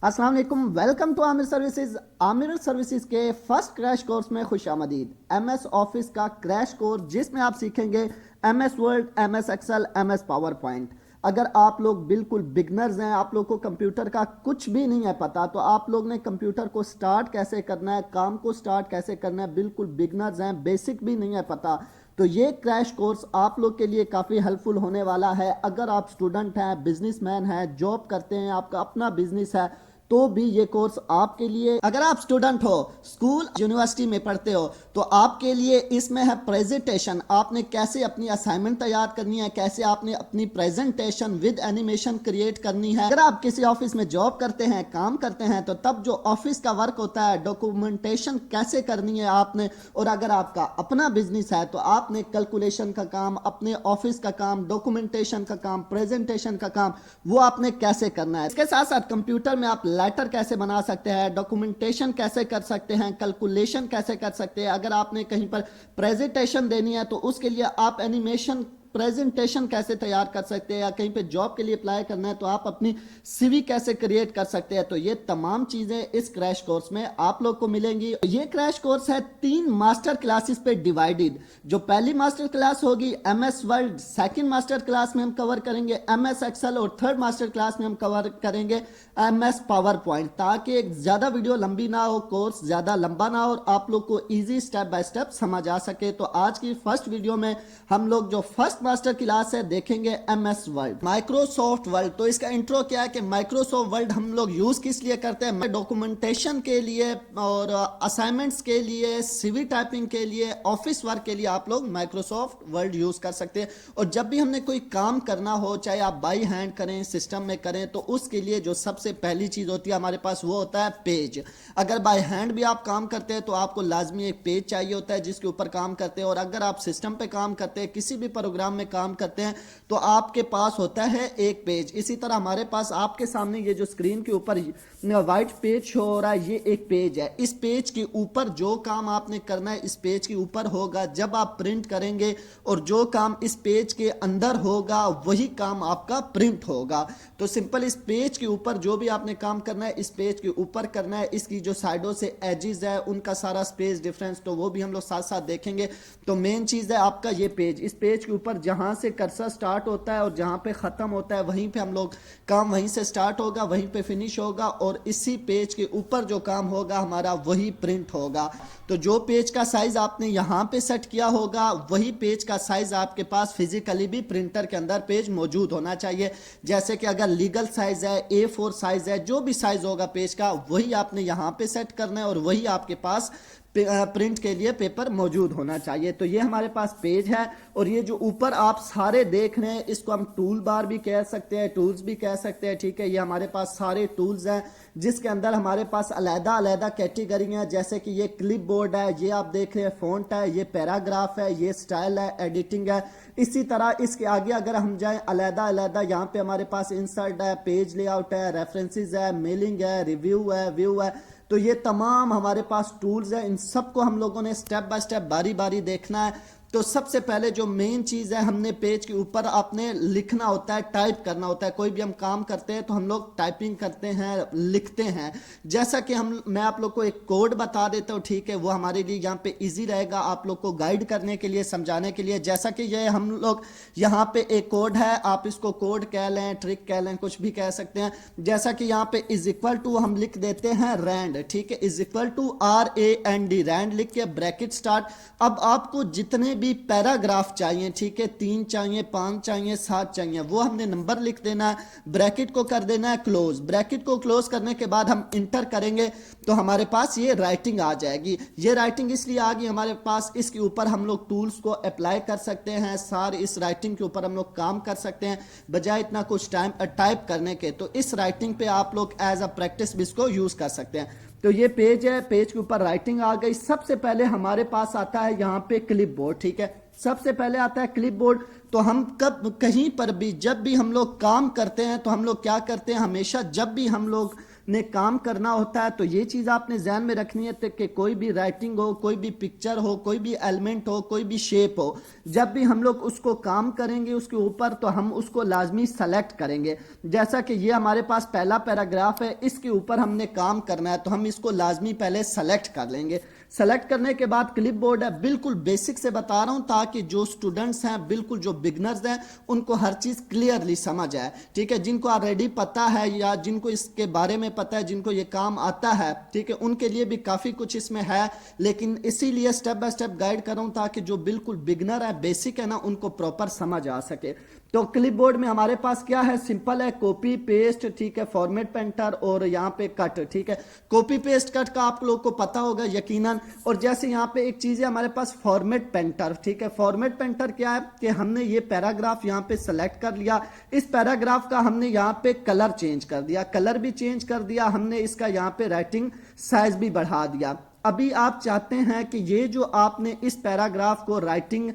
अस्सलाम वालेकुम, welcome to Aamir services. Aamir services के फर्स्ट क्रैश कोर्स में खुश आमदीद। एमएस ऑफिस का क्रैश कोर्स जिसमें आप सीखेंगे MS Word, MS Excel, MS PowerPoint. अगर आप लोग बिल्कुल बिगनर्स हैं, आप लोग को कंप्यूटर का कुछ भी नहीं है पता, तो आप लोग ने कंप्यूटर को स्टार्ट कैसे करना है, काम को स्टार्ट कैसे करना है, बिल्कुल बिगनर्स हैं, बेसिक भी नहीं है पता, तो ये क्रैश कोर्स आप लोग के लिए काफ़ी हेल्पफुल होने वाला है। अगर आप स्टूडेंट हैं, बिजनेसमैन हैं, जॉब करते हैं, आपका अपना बिजनेस है, तो भी ये कोर्स आपके लिए। अगर आप स्टूडेंट हो, स्कूल यूनिवर्सिटी में पढ़ते हो, तो आपके लिए इसमें है प्रेजेंटेशन। आपने कैसे अपनी असाइनमेंट तैयार करनी है, कैसे आपने अपनी प्रेजेंटेशन विद एनिमेशन क्रिएट करनी है। अगर आप किसी ऑफिस में जॉब करते हैं, काम करते हैं, तो तब जो ऑफिस का वर्क होता है, डॉक्यूमेंटेशन कैसे करनी है आपने। और अगर आपका अपना बिजनेस है तो आपने कैलकुलेशन का काम, अपने ऑफिस का काम, डॉक्यूमेंटेशन का काम, प्रेजेंटेशन का काम, वो आपने कैसे करना है। इसके साथ साथ कंप्यूटर में आप लेटर कैसे बना सकते हैं, डॉक्यूमेंटेशन कैसे कर सकते हैं, कैलकुलेशन कैसे कर सकते हैं। अगर आपने कहीं पर प्रेजेंटेशन देनी है तो उसके लिए आप एनिमेशन प्रेजेंटेशन कैसे तैयार कर सकते हैं, या कहीं पे जॉब के लिए अप्लाई करना है तो आप अपनी सीवी कैसे क्रिएट कर सकते हैं। तो ये तमाम चीजें इस क्रैश कोर्स में आप लोग को मिलेंगी। ये क्रैश कोर्स है 3 मास्टर क्लासेस पे डिवाइडेड। जो पहली मास्टर क्लास होगी MS word, second master class में हम कवर करेंगे एमएस एक्सेल, और थर्ड मास्टर क्लास में हम कवर करेंगे एमएस पावर पॉइंट, ताकि एक ज्यादा वीडियो लंबी ना हो, कोर्स ज्यादा लंबा ना हो, और आप लोग को इजी स्टेप बाय स्टेप समझ आ सके। तो आज की फर्स्ट वीडियो में हम लोग जो फर्स्ट मास्टर क्लास है देखेंगे एमएस वर्ड, माइक्रोसॉफ्ट वर्ड। तो इसका इंट्रो क्या है कि माइक्रोसॉफ्ट वर्ड हम लोग यूज किस लिए करते हैं, डॉक्यूमेंटेशन के लिए और असाइनमेंट्स के लिए, सीवी टाइपिंग के लिए, ऑफिस वर्क के लिए आप लोग माइक्रोसॉफ्ट वर्ड यूज कर सकते हैं। और जब भी हमने कोई काम करना हो, चाहे आप बाई हैंड करें, सिस्टम में करें, तो उसके लिए जो सबसे पहली चीज होती है हमारे पास, वो होता है पेज। अगर बाय हैंड भी आप काम करते हैं तो आपको लाजमी एक पेज चाहिए होता है जिसके ऊपर काम करते हैं। और अगर आप सिस्टम पे काम करते हैं, किसी भी प्रोग्राम में काम करते हैं, तो आपके पास होता है एक पेज। इसी तरह हमारे पास आपके सामने ये जो स्क्रीन के ऊपर व्हाइट पेज शो हो रहा है, ये एक पेज है। इस पेज के ऊपर जो काम आपने करना है इस पेज के ऊपर होगा। जब आप प्रिंट करेंगे और जो काम इस पेज के अंदर होगा वही काम आपका प्रिंट होगा। तो सिंपल इस पेज के ऊपर जो भी आपने काम करना है इस पेज के ऊपर करना है। इसकी जो साइडों से एजेस है उनका सारा स्पेस डिफरेंस, तो वो भी हम लोग साथ साथ देखेंगे। तो मेन चीज है आपका ये पेज। इस पेज के ऊपर जहां से कर्सर स्टार्ट होता है और जहां पे खत्म होता है वहीं पे हम लोग काम, वहीं से स्टार्ट होगा वहीं पे फिनिश होगा, और इसी पेज के ऊपर जो काम होगा हमारा वही प्रिंट होगा। तो जो पेज का साइज आपने यहां पे सेट किया होगा वही पेज का साइज आपके पास फिजिकली भी प्रिंटर के अंदर पेज मौजूद होना चाहिए। जैसे कि अगर लीगल साइज है, A4 साइज है, जो भी साइज होगा पेज का वही आपने यहां पे सेट करना है, और वही आपके पास प्रिंट के लिए पेपर मौजूद होना चाहिए। तो ये हमारे पास पेज है, और ये जो ऊपर आप सारे देख रहे हैं इसको हम टूल बार भी कह सकते हैं, टूल्स भी कह सकते हैं, ठीक है। ये हमारे पास सारे टूल्स हैं जिसके अंदर हमारे पास अलग अलग कैटेगरी हैं। जैसे कि ये क्लिप बोर्ड है, ये आप देख रहे हैं फॉन्ट है, ये पैराग्राफ है, ये स्टाइल है, एडिटिंग है। इसी तरह इसके आगे अगर हम जाएं अलग अलग, यहाँ पे हमारे पास इंसर्ट है, पेज लेआउट है, रेफरेंसेस है, मेलिंग है, रिव्यू है, व्यू है। तो ये तमाम हमारे पास टूल्स हैं। इन सबको हम लोगों ने स्टेप बाय स्टेप बारी बारी देखना है। तो सबसे पहले जो मेन चीज है, हमने पेज के ऊपर आपने लिखना होता है, टाइप करना होता है। कोई भी हम काम करते हैं तो हम लोग टाइपिंग करते हैं, लिखते हैं। जैसा कि मैं आप लोग को एक कोड बता देता हूँ, ठीक है, वो हमारे लिए यहाँ पे इजी रहेगा आप लोग को गाइड करने के लिए, समझाने के लिए। जैसा कि ये हम लोग यहाँ पे एक कोड है, आप इसको कोड कह लें, ट्रिक कह लें, कुछ भी कह सकते हैं। जैसा कि यहाँ पे इज इक्वल टू हम लिख देते हैं रैंड, ठीक है, is equal to RAND, rand लिख के ब्रैकेट स्टार्ट। अब आपको जितने भी पैराग्राफ चाहिए, ठीक है, 3 चाहिए, 5 चाहिए, 7 चाहिए, वो हमने नंबर लिख देना है, ब्रैकेट को कर देना है क्लोज। ब्रैकेट को क्लोज करने के बाद हम इंटर करेंगे तो हमारे पास ये राइटिंग आ जाएगी। ये राइटिंग इसलिए आ गई हमारे पास, इसके ऊपर हम लोग टूल्स को अप्लाई कर सकते हैं, सारे इस राइटिंग के ऊपर हम लोग काम कर सकते हैं बजाय इतना कुछ टाइम टाइप करने के। तो इस राइटिंग पे आप लोग एज अ प्रैक्टिस भी इसको यूज कर सकते हैं। तो ये पेज है, पेज के ऊपर राइटिंग आ गई। सबसे पहले हमारे पास आता है यहाँ पे क्लिप बोर्ड, ठीक है, सबसे पहले आता है क्लिप बोर्ड। तो हम कहीं पर भी जब भी हम लोग काम करते हैं तो हम लोग क्या करते हैं, हमेशा जब भी हम लोग ने काम करना होता है। तो ये चीज़ आपने ध्यान में रखनी है कि कोई भी राइटिंग हो, कोई भी पिक्चर हो, कोई भी एलिमेंट हो, कोई भी शेप हो, जब भी हम लोग उसको काम करेंगे उसके ऊपर तो हम उसको लाजमी सेलेक्ट करेंगे। जैसा कि ये हमारे पास पहला पैराग्राफ है, इसके ऊपर हमने काम करना है तो हम इसको लाजमी पहले सेलेक्ट कर लेंगे। सेलेक्ट करने के बाद क्लिप बोर्ड है, बिल्कुल बेसिक से बता रहा हूं ताकि जो स्टूडेंट्स हैं, बिल्कुल जो बिगनर्स हैं, उनको हर चीज क्लियरली समझ आए। ठीक है, जिनको ऑलरेडी पता है या जिनको इसके बारे में पता है, जिनको ये काम आता है, ठीक है, उनके लिए भी काफी कुछ इसमें है, लेकिन इसीलिए स्टेप बाय स्टेप गाइड कर रहा हूं ताकि जो बिल्कुल बिगनर है, बेसिक है ना, उनको प्रॉपर समझ आ सके। तो क्लिपबोर्ड में हमारे पास क्या है, सिंपल है, कॉपी पेस्ट, ठीक है, फॉर्मेट पेंटर और यहाँ पे कट। ठीक है, कॉपी पेस्ट कट का आप लोग को पता होगा यकीनन। और जैसे यहाँ पे एक चीज है हमारे पास फॉर्मेट पेंटर। ठीक है, फॉर्मेट पेंटर क्या है कि हमने ये पैराग्राफ यहाँ पे सेलेक्ट कर लिया, इस पैराग्राफ का हमने यहाँ पे कलर चेंज कर दिया, कलर भी चेंज कर दिया हमने, इसका यहाँ पे राइटिंग साइज भी बढ़ा दिया। अभी आप चाहते हैं कि ये जो आपने इस पैराग्राफ को राइटिंग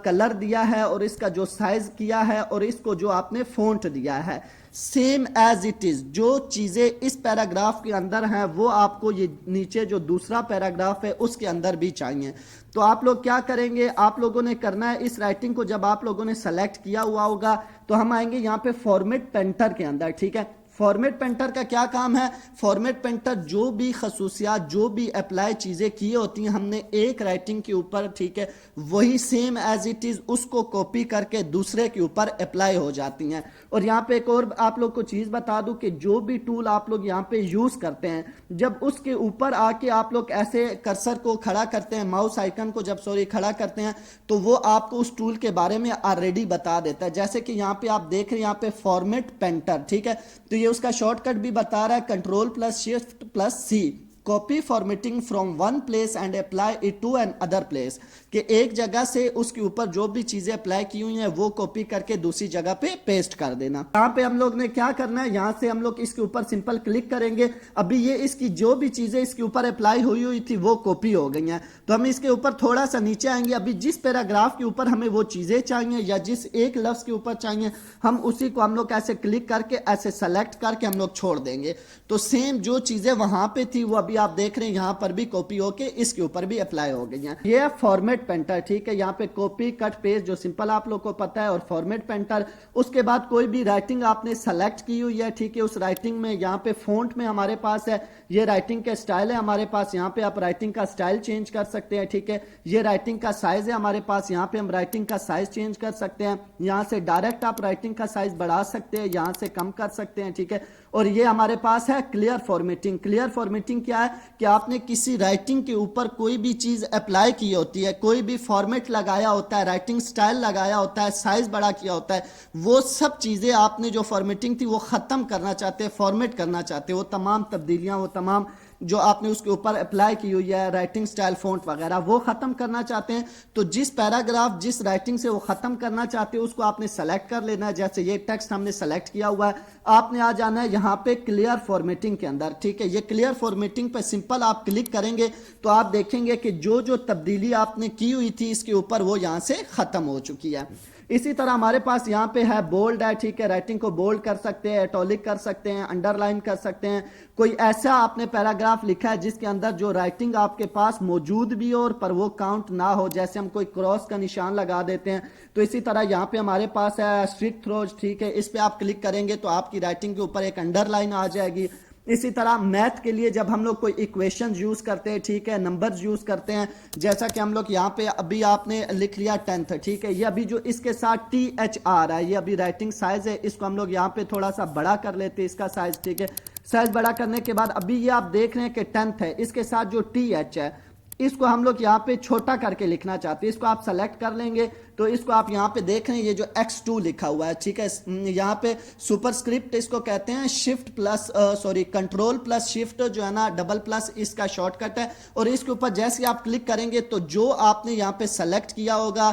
कलर दिया है और इसका जो साइज किया है और इसको जो आपने फॉन्ट दिया है, सेम एज इट इज जो चीजें इस पैराग्राफ के अंदर हैं वो आपको ये नीचे जो दूसरा पैराग्राफ है उसके अंदर भी चाहिए। तो आप लोग क्या करेंगे, आप लोगों ने करना है, इस राइटिंग को जब आप लोगों ने सेलेक्ट किया हुआ होगा तो हम आएंगे यहाँ पे फॉर्मेट पेंटर के अंदर। ठीक है, फॉर्मेट पेंटर का क्या काम है, फॉर्मेट पेंटर जो भी खसूसियात, जो भी अप्लाई चीजें की होती हैं हमने एक राइटिंग के ऊपर, ठीक है, वही सेम एज इट इज उसको कॉपी करके दूसरे के ऊपर अप्लाई हो जाती हैं। और यहाँ पे एक और आप लोग को चीज बता दूं कि जो भी टूल आप लोग यहाँ पे यूज करते हैं, जब उसके ऊपर आके आप लोग ऐसे कर्सर को खड़ा करते हैं, माउस आइकन को जब खड़ा करते हैं, तो वो आपको उस टूल के बारे में ऑलरेडी बता देता है। जैसे कि यहाँ पे आप देख रहे हैं, यहाँ पे फॉर्मेट पेंटर, ठीक है, तो ये उसका शॉर्टकट भी बता रहा है, Ctrl+Shift+C, copy formatting from one place and apply it to another place, कि एक जगह से उसके ऊपर जो भी चीजें अप्लाई की हुई हैं वो कॉपी करके दूसरी जगह पे पेस्ट कर देना। यहाँ पे हम लोग ने क्या करना है, यहाँ से हम लोग इसके ऊपर सिंपल क्लिक करेंगे। अभी ये इसकी जो भी चीजें इसके ऊपर अप्लाई हुई थी वो कॉपी हो गई हैं, तो हम इसके ऊपर थोड़ा सा नीचे आएंगे। अभी जिस पैराग्राफ के ऊपर हमें वो चीजें चाहिए या जिस एक लफ्ज के ऊपर चाहिए, हम उसी को हम लोग ऐसे क्लिक करके ऐसे सेलेक्ट करके हम लोग छोड़ देंगे। तो सेम जो चीजें वहां पे थी वो अभी आप देख रहे हैं यहाँ पर भी कॉपी होके इसके ऊपर भी अप्लाई हो गई हैं। ये फॉर्मेट पेंटर। ठीक है, यहाँ पे कॉपी कट पेस्ट जो सिंपल आप लोग को पता है, और फॉर्मेट पेंटर। उसके बाद कोई भी राइटिंग आपने सेलेक्ट की हुई है, ठीक है, उस राइटिंग में यहाँ पे फॉन्ट में हमारे पास है, ये राइटिंग का स्टाइल है हमारे पास, यहाँ पे आप राइटिंग का स्टाइल चेंज कर सकते हैं। ठीक है, ये राइटिंग का साइज है हमारे पास, यहाँ पे हम राइटिंग का साइज चेंज कर सकते हैं। यहाँ से डायरेक्ट आप राइटिंग का साइज बढ़ा सकते हैं, यहाँ से कम कर सकते हैं। ठीक है, और ये हमारे पास है क्लियर फॉर्मेटिंग। क्लियर फॉर्मेटिंग क्या है कि आपने किसी राइटिंग के ऊपर कोई भी चीज अप्लाई की होती है, कोई भी फॉर्मेट लगाया होता है, राइटिंग स्टाइल लगाया होता है, साइज बड़ा किया होता है, वो सब चीजें आपने जो फॉर्मेटिंग थी वो खत्म करना चाहते हैं, फॉर्मेट करना चाहते हैं, वो तमाम तब्दीलियां, वो तमाम जो आपने उसके ऊपर अप्लाई की हुई है, राइटिंग स्टाइल, फॉन्ट वगैरह, वो खत्म करना चाहते हैं। तो जिस पैराग्राफ, जिस राइटिंग से वो खत्म करना चाहते हैं उसको आपने सेलेक्ट कर लेना है। जैसे ये टेक्स्ट हमने सेलेक्ट किया हुआ है, आपने आ जाना है यहाँ पे क्लियर फॉर्मेटिंग के अंदर। ठीक है, ये क्लियर फॉर्मेटिंग पे सिंपल आप क्लिक करेंगे तो आप देखेंगे कि जो जो तब्दीली आपने की हुई थी इसके ऊपर वो यहाँ से खत्म हो चुकी है। इसी तरह हमारे पास यहाँ पे है बोल्ड है। ठीक है, राइटिंग को बोल्ड कर सकते हैं, इटैलिक कर सकते हैं, अंडरलाइन कर सकते हैं। कोई ऐसा आपने पैराग्राफ लिखा है जिसके अंदर जो राइटिंग आपके पास मौजूद भी हो और पर वो काउंट ना हो, जैसे हम कोई क्रॉस का निशान लगा देते हैं, तो इसी तरह यहाँ पे हमारे पास है स्ट्रिक थ्रोज। ठीक है, इस पे आप क्लिक करेंगे तो आपकी राइटिंग के ऊपर एक अंडरलाइन आ जाएगी। इसी तरह मैथ के लिए जब हम लोग कोई इक्वेशन यूज करते हैं, ठीक है, नंबर्स यूज करते हैं, जैसा कि हम लोग यहाँ पे अभी आपने लिख लिया 10th। ठीक है, ये अभी जो इसके साथ TH आ रहा है, ये अभी राइटिंग साइज है, इसको हम लोग यहाँ पे थोड़ा सा बड़ा कर लेते हैं इसका साइज। ठीक है, साइज बड़ा करने के बाद अभी ये आप देख रहे हैं कि 10th है, इसके साथ जो TH है इसको हम लोग यहाँ पे छोटा करके लिखना चाहते हैं, इसको आप सेलेक्ट कर लेंगे तो इसको आप यहाँ पे देख रहे हैं ये जो X2 लिखा हुआ है। ठीक है, यहाँ पे सुपरस्क्रिप्ट इसको कहते हैं, कंट्रोल प्लस शिफ्ट जो है ना डबल प्लस इसका शॉर्टकट है। और इसके ऊपर जैसे आप क्लिक करेंगे तो जो आपने यहाँ पे सेलेक्ट किया होगा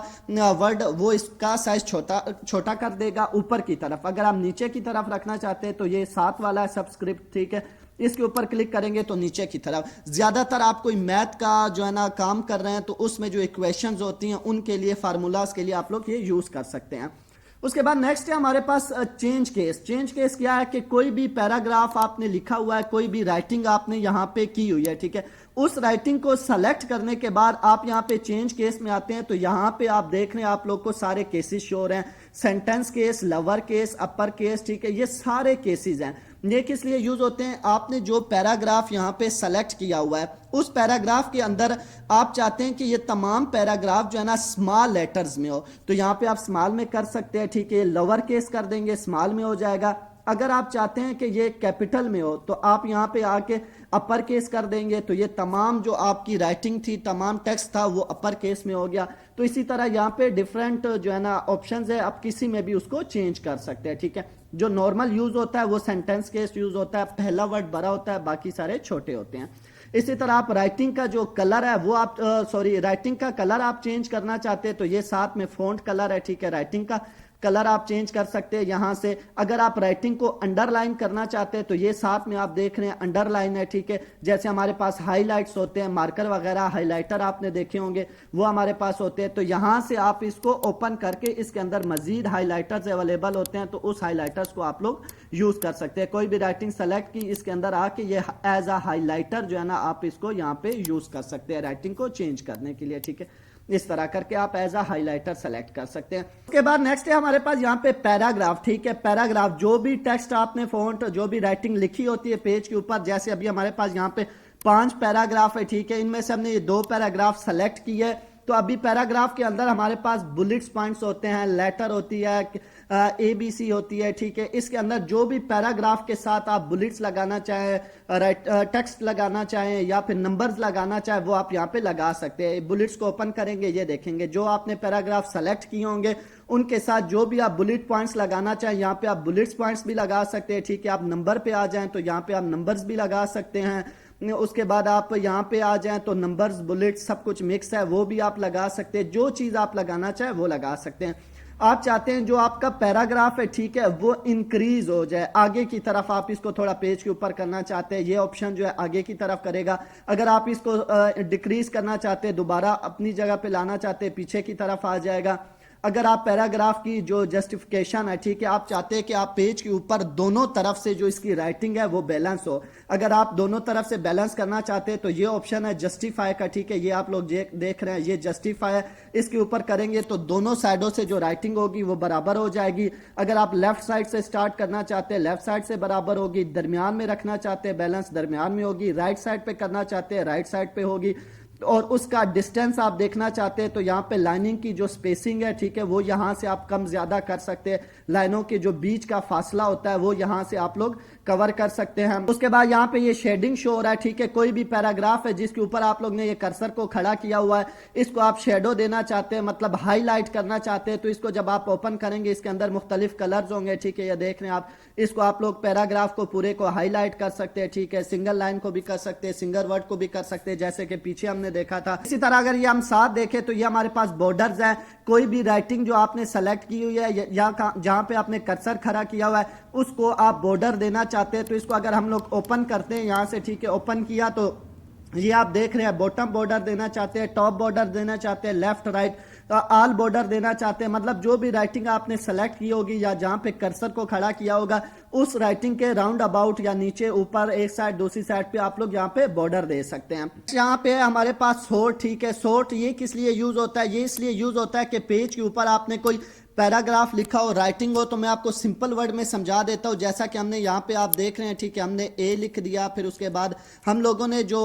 वर्ड वो इसका साइज छोटा कर देगा ऊपर की तरफ। अगर आप नीचे की तरफ रखना चाहते हैं तो ये 7 वाला है सबस्क्रिप्ट। ठीक है, इसके ऊपर क्लिक करेंगे तो नीचे की तरफ। ज्यादातर आप कोई मैथ का जो है ना काम कर रहे हैं तो उसमें जो इक्वेशंस होती हैं उनके लिए, फार्मूलाज के लिए आप लोग ये यूज कर सकते हैं। उसके बाद नेक्स्ट है हमारे पास चेंज केस। चेंज केस क्या है कि कोई भी पैराग्राफ आपने लिखा हुआ है, कोई भी राइटिंग आपने यहाँ पे की हुई है, ठीक है, उस राइटिंग को सेलेक्ट करने के बाद आप यहाँ पे चेंज केस में आते हैं तो यहाँ पे आप देख रहे हैं आप लोग को सारे केसेस शो हो रहे हैं, sentence case, lower case, upper case, ठीक है, ये सारे केसेस हैं। ये किस लिए यूज होते हैं? आपने जो पैराग्राफ यहाँ पे सेलेक्ट किया हुआ है उस पैराग्राफ के अंदर आप चाहते हैं कि ये तमाम पैराग्राफ जो है ना स्मॉल लेटर्स में हो, तो यहाँ पे आप स्मॉल में कर सकते हैं, ठीक है, लोअर केस कर देंगे, स्मॉल में हो जाएगा। अगर आप चाहते हैं कि ये कैपिटल में हो तो आप यहाँ पे आके अपर केस कर देंगे, तो ये तमाम जो आपकी राइटिंग थी, तमाम टेक्स्ट था, वो अपर केस में हो गया। तो इसी तरह यहाँ पे डिफरेंट जो है ना ऑप्शंस है, आप किसी में भी उसको चेंज कर सकते हैं, ठीक है। जो नॉर्मल यूज होता है वो सेंटेंस केस यूज होता है, पहला वर्ड बड़ा होता है, बाकी सारे छोटे होते हैं। इसी तरह आप राइटिंग का जो कलर है वो आप राइटिंग का कलर आप चेंज करना चाहते हैं तो ये साथ में फॉन्ट कलर है, ठीक है, राइटिंग का कलर आप चेंज कर सकते हैं यहां से। अगर आप राइटिंग को अंडरलाइन करना चाहते हैं तो ये साथ में आप देख रहे हैं अंडरलाइन है, ठीक है, जैसे हमारे पास हाईलाइट्स होते हैं, मार्कर वगैरह, हाईलाइटर आपने देखे होंगे वो हमारे पास होते हैं, तो यहां से आप इसको ओपन करके इसके अंदर मजीद हाईलाइटर्स अवेलेबल होते हैं, तो उस हाईलाइटर्स को आप लोग यूज कर सकते हैं। कोई भी राइटिंग सेलेक्ट की, इसके अंदर आके ये एज अ हाईलाइटर जो है ना आप इसको यहाँ पे यूज कर सकते हैं राइटिंग को चेंज करने के लिए, ठीक है। इस तरह करके आप एज अ हाईलाइटर सेलेक्ट कर सकते हैं। उसके बाद नेक्स्ट है हमारे पास यहाँ पे पैराग्राफ, ठीक है। पैराग्राफ जो भी टेक्स्ट आपने फॉन्ट जो भी राइटिंग लिखी होती है पेज के ऊपर, जैसे अभी हमारे पास यहाँ पे 5 पैराग्राफ है, ठीक है, इनमें से हमने ये 2 पैराग्राफ सेलेक्ट किए, तो अभी पैराग्राफ के अंदर हमारे पास बुलेट्स पॉइंट्स होते हैं, लेटर होती है, ABC होती है, ठीक है। इसके अंदर जो भी पैराग्राफ के साथ आप बुलेट्स लगाना चाहें, टेक्स्ट लगाना चाहें या फिर नंबर्स लगाना चाहें वो आप यहाँ पे लगा सकते हैं। बुलेट्स को ओपन करेंगे, ये देखेंगे जो आपने पैराग्राफ सेलेक्ट किए होंगे उनके साथ जो भी आप बुलेट पॉइंट्स लगाना चाहें यहाँ पे आप बुलेट्स पॉइंट्स भी लगा सकते हैं, ठीक है। आप नंबर पे आ जाएं तो यहाँ पे आप नंबर्स भी लगा सकते हैं। उसके बाद आप यहाँ पे आ जाएं तो नंबर्स, बुलेट्स सब कुछ मिक्स है वो भी आप लगा सकते हैं। जो चीज आप लगाना चाहे वो लगा सकते हैं। आप चाहते हैं जो आपका पैराग्राफ है, ठीक है, वो इंक्रीज हो जाए आगे की तरफ, आप इसको थोड़ा पेज के ऊपर करना चाहते हैं, ये ऑप्शन जो है आगे की तरफ करेगा। अगर आप इसको डिक्रीज करना चाहते हैं, दोबारा अपनी जगह पे लाना चाहते हैं, पीछे की तरफ आ जाएगा। अगर आप पैराग्राफ की जो जस्टिफिकेशन है, ठीक है, आप चाहते हैं कि आप पेज के ऊपर दोनों तरफ से जो इसकी राइटिंग है वो बैलेंस हो, अगर आप दोनों तरफ से बैलेंस करना चाहते हैं तो ये ऑप्शन है जस्टिफाई का, ठीक है, ये आप लोग देख रहे हैं, ये जस्टिफाई है, इसके ऊपर करेंगे तो दोनों साइडों से जो राइटिंग होगी वो बराबर हो जाएगी। अगर आप लेफ्ट साइड से स्टार्ट करना चाहते हैं, लेफ्ट साइड से बराबर होगी, दरमियान में रखना चाहते हैं बैलेंस, दरमियान में होगी, राइट साइड पे करना चाहते हैं, राइट साइड पे होगी, और उसका डिस्टेंस आप देखना चाहते हैं तो यहाँ पे लाइनिंग की जो स्पेसिंग है, ठीक है, वो यहाँ से आप कम ज्यादा कर सकते हैं। लाइनों के जो बीच का फासला होता है वो यहाँ से आप लोग कवर कर सकते हैं। उसके बाद यहाँ पे ये शेडिंग शो हो रहा है, ठीक है, कोई भी पैराग्राफ है जिसके ऊपर आप लोग ने ये कर्सर को खड़ा किया हुआ है, इसको आप शेडो देना चाहते हैं, मतलब हाईलाइट करना चाहते हैं, तो इसको जब आप ओपन करेंगे इसके अंदर मुख्तलिफ कलर्स होंगे, ठीक है, ये देख रहे हैं आप, इसको आप लोग पैराग्राफ को पूरे को हाईलाइट कर सकते हैं, ठीक है, सिंगल लाइन को भी कर सकते हैं, सिंगल वर्ड को भी कर सकते हैं, जैसे कि पीछे हमने देखा था। इसी तरह अगर ये हम साथ देखें तो ये हमारे पास बॉर्डर्स है, कोई भी राइटिंग जो आपने सेलेक्ट की हुई है या जहां पे आपने कर्सर खड़ा किया हुआ है उसको आप बॉर्डर देना चाहते हैं, तो इसको अगर हम लोग ओपन करते हैं यहां से, ठीक है, ओपन किया तो ये आप देख रहे हैं बॉटम बॉर्डर देना चाहते हैं, टॉप बॉर्डर देना चाहते हैं, लेफ्ट राइट ऑल बॉर्डर देना चाहते हैं, मतलब जो भी राइटिंग आपने सेलेक्ट की होगी या जहां पे कर्सर को खड़ा किया होगा उस राइटिंग के राउंड अबाउट या नीचे ऊपर एक साइड दूसरी साइड पे आप लोग यहाँ पे बॉर्डर दे सकते हैं। यहाँ पे हमारे पास सोर्ट, ठीक है, सोर्ट ये किस लिए यूज होता है? ये इसलिए यूज होता है कि पेज के ऊपर आपने कोई पैराग्राफ लिखा हो, राइटिंग हो, तो मैं आपको सिंपल वर्ड में समझा देता हूँ। जैसा कि हमने यहाँ पे आप देख रहे हैं, ठीक है, हमने ए लिख दिया, फिर उसके बाद हम लोगों ने जो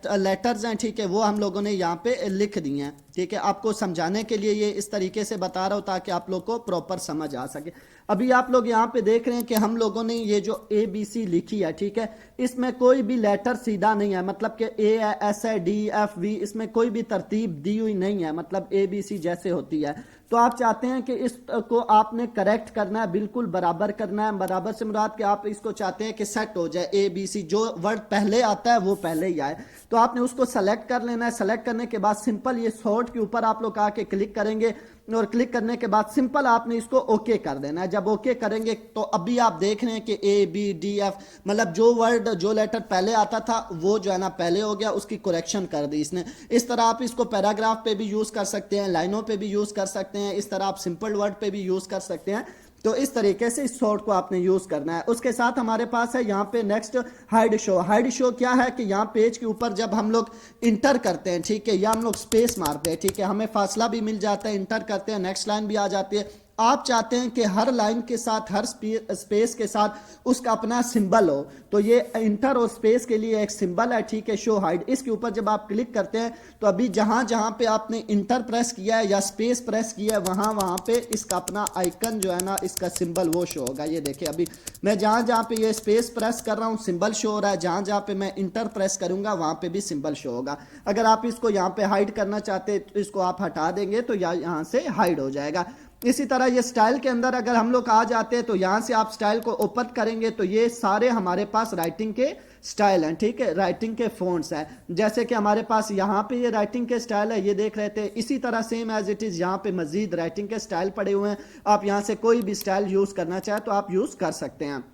लेटर्स हैं, ठीक है, वो हम लोगों ने यहाँ पे लिख दिए हैं, ठीक है, आपको समझाने के लिए ये इस तरीके से बता रहा हूँ ताकि आप लोग को प्रॉपर समझ आ सके। अभी आप लोग यहाँ पे देख रहे हैं कि हम लोगों ने ये जो ABC लिखी है, ठीक है, इसमें कोई भी लेटर सीधा नहीं है, मतलब कि A है, S है, D, F, V, इसमें कोई भी तरतीब दी हुई नहीं है, मतलब ABC जैसे होती है। तो आप चाहते हैं कि इसको आपने करेक्ट करना है, बिल्कुल बराबर करना है। बराबर से मुराद कि आप इसको चाहते हैं कि सेट हो जाए ABC, जो वर्ड पहले आता है वो पहले ही आए। तो तो आपने उसको सेलेक्ट कर लेना है। सेलेक्ट करने के बाद सिंपल ये शॉर्ट के ऊपर आप लोग आके क्लिक करेंगे और क्लिक करने के बाद सिंपल आपने इसको ओके कर देना है। जब ओके करेंगे तो अभी आप देख रहे हैं कि ए बी डी एफ मतलब जो वर्ड जो लेटर पहले आता था वो जो है ना पहले हो गया, उसकी करेक्शन कर दी इसने। इस तरह आप इसको पैराग्राफ पे भी यूज कर सकते हैं, लाइनों पे भी यूज कर सकते हैं, इस तरह आप सिंपल वर्ड पे भी यूज कर सकते हैं। तो इस तरीके से इस शॉर्ट को आपने यूज करना है। उसके साथ हमारे पास है यहाँ पे next hide show. Hide show क्या है कि यहाँ पेज के ऊपर जब हम लोग इंटर करते हैं, ठीक है, या हम लोग स्पेस मारते हैं, ठीक है, हमें फासला भी मिल जाता है, इंटर करते हैं नेक्स्ट लाइन भी आ जाती है। आप चाहते हैं कि हर लाइन के साथ हर स्पेस के साथ उसका अपना सिंबल हो, तो ये इंटर और स्पेस के लिए एक सिंबल है, ठीक है, शो हाइड। इसके ऊपर जब आप क्लिक करते हैं तो अभी जहां जहां पे आपने इंटर प्रेस किया है या स्पेस प्रेस किया है वहां वहां पे इसका अपना आइकन जो है ना, इसका सिंबल वो शो होगा। ये देखिए अभी मैं जहां जहां पे ये स्पेस प्रेस कर रहा हूं सिंबल शो हो रहा है, जहां जहां पे मैं इंटर प्रेस करूंगा वहां पे भी सिंबल शो होगा। अगर आप इसको यहाँ पे हाइड करना चाहते हैं तो इसको आप हटा देंगे तो यहाँ से हाइड हो जाएगा। इसी तरह ये स्टाइल के अंदर अगर हम लोग आ जाते हैं तो यहां से आप स्टाइल को ओपन करेंगे तो ये सारे हमारे पास राइटिंग के स्टाइल हैं, ठीक है, राइटिंग के फॉन्ट्स हैं। जैसे कि हमारे पास यहाँ पे ये राइटिंग के स्टाइल है, ये देख रहे थे। इसी तरह सेम एज इट इज यहाँ पे मजीद राइटिंग के स्टाइल पड़े हुए हैं। आप यहाँ से कोई भी स्टाइल यूज करना चाहे तो आप यूज कर सकते हैं।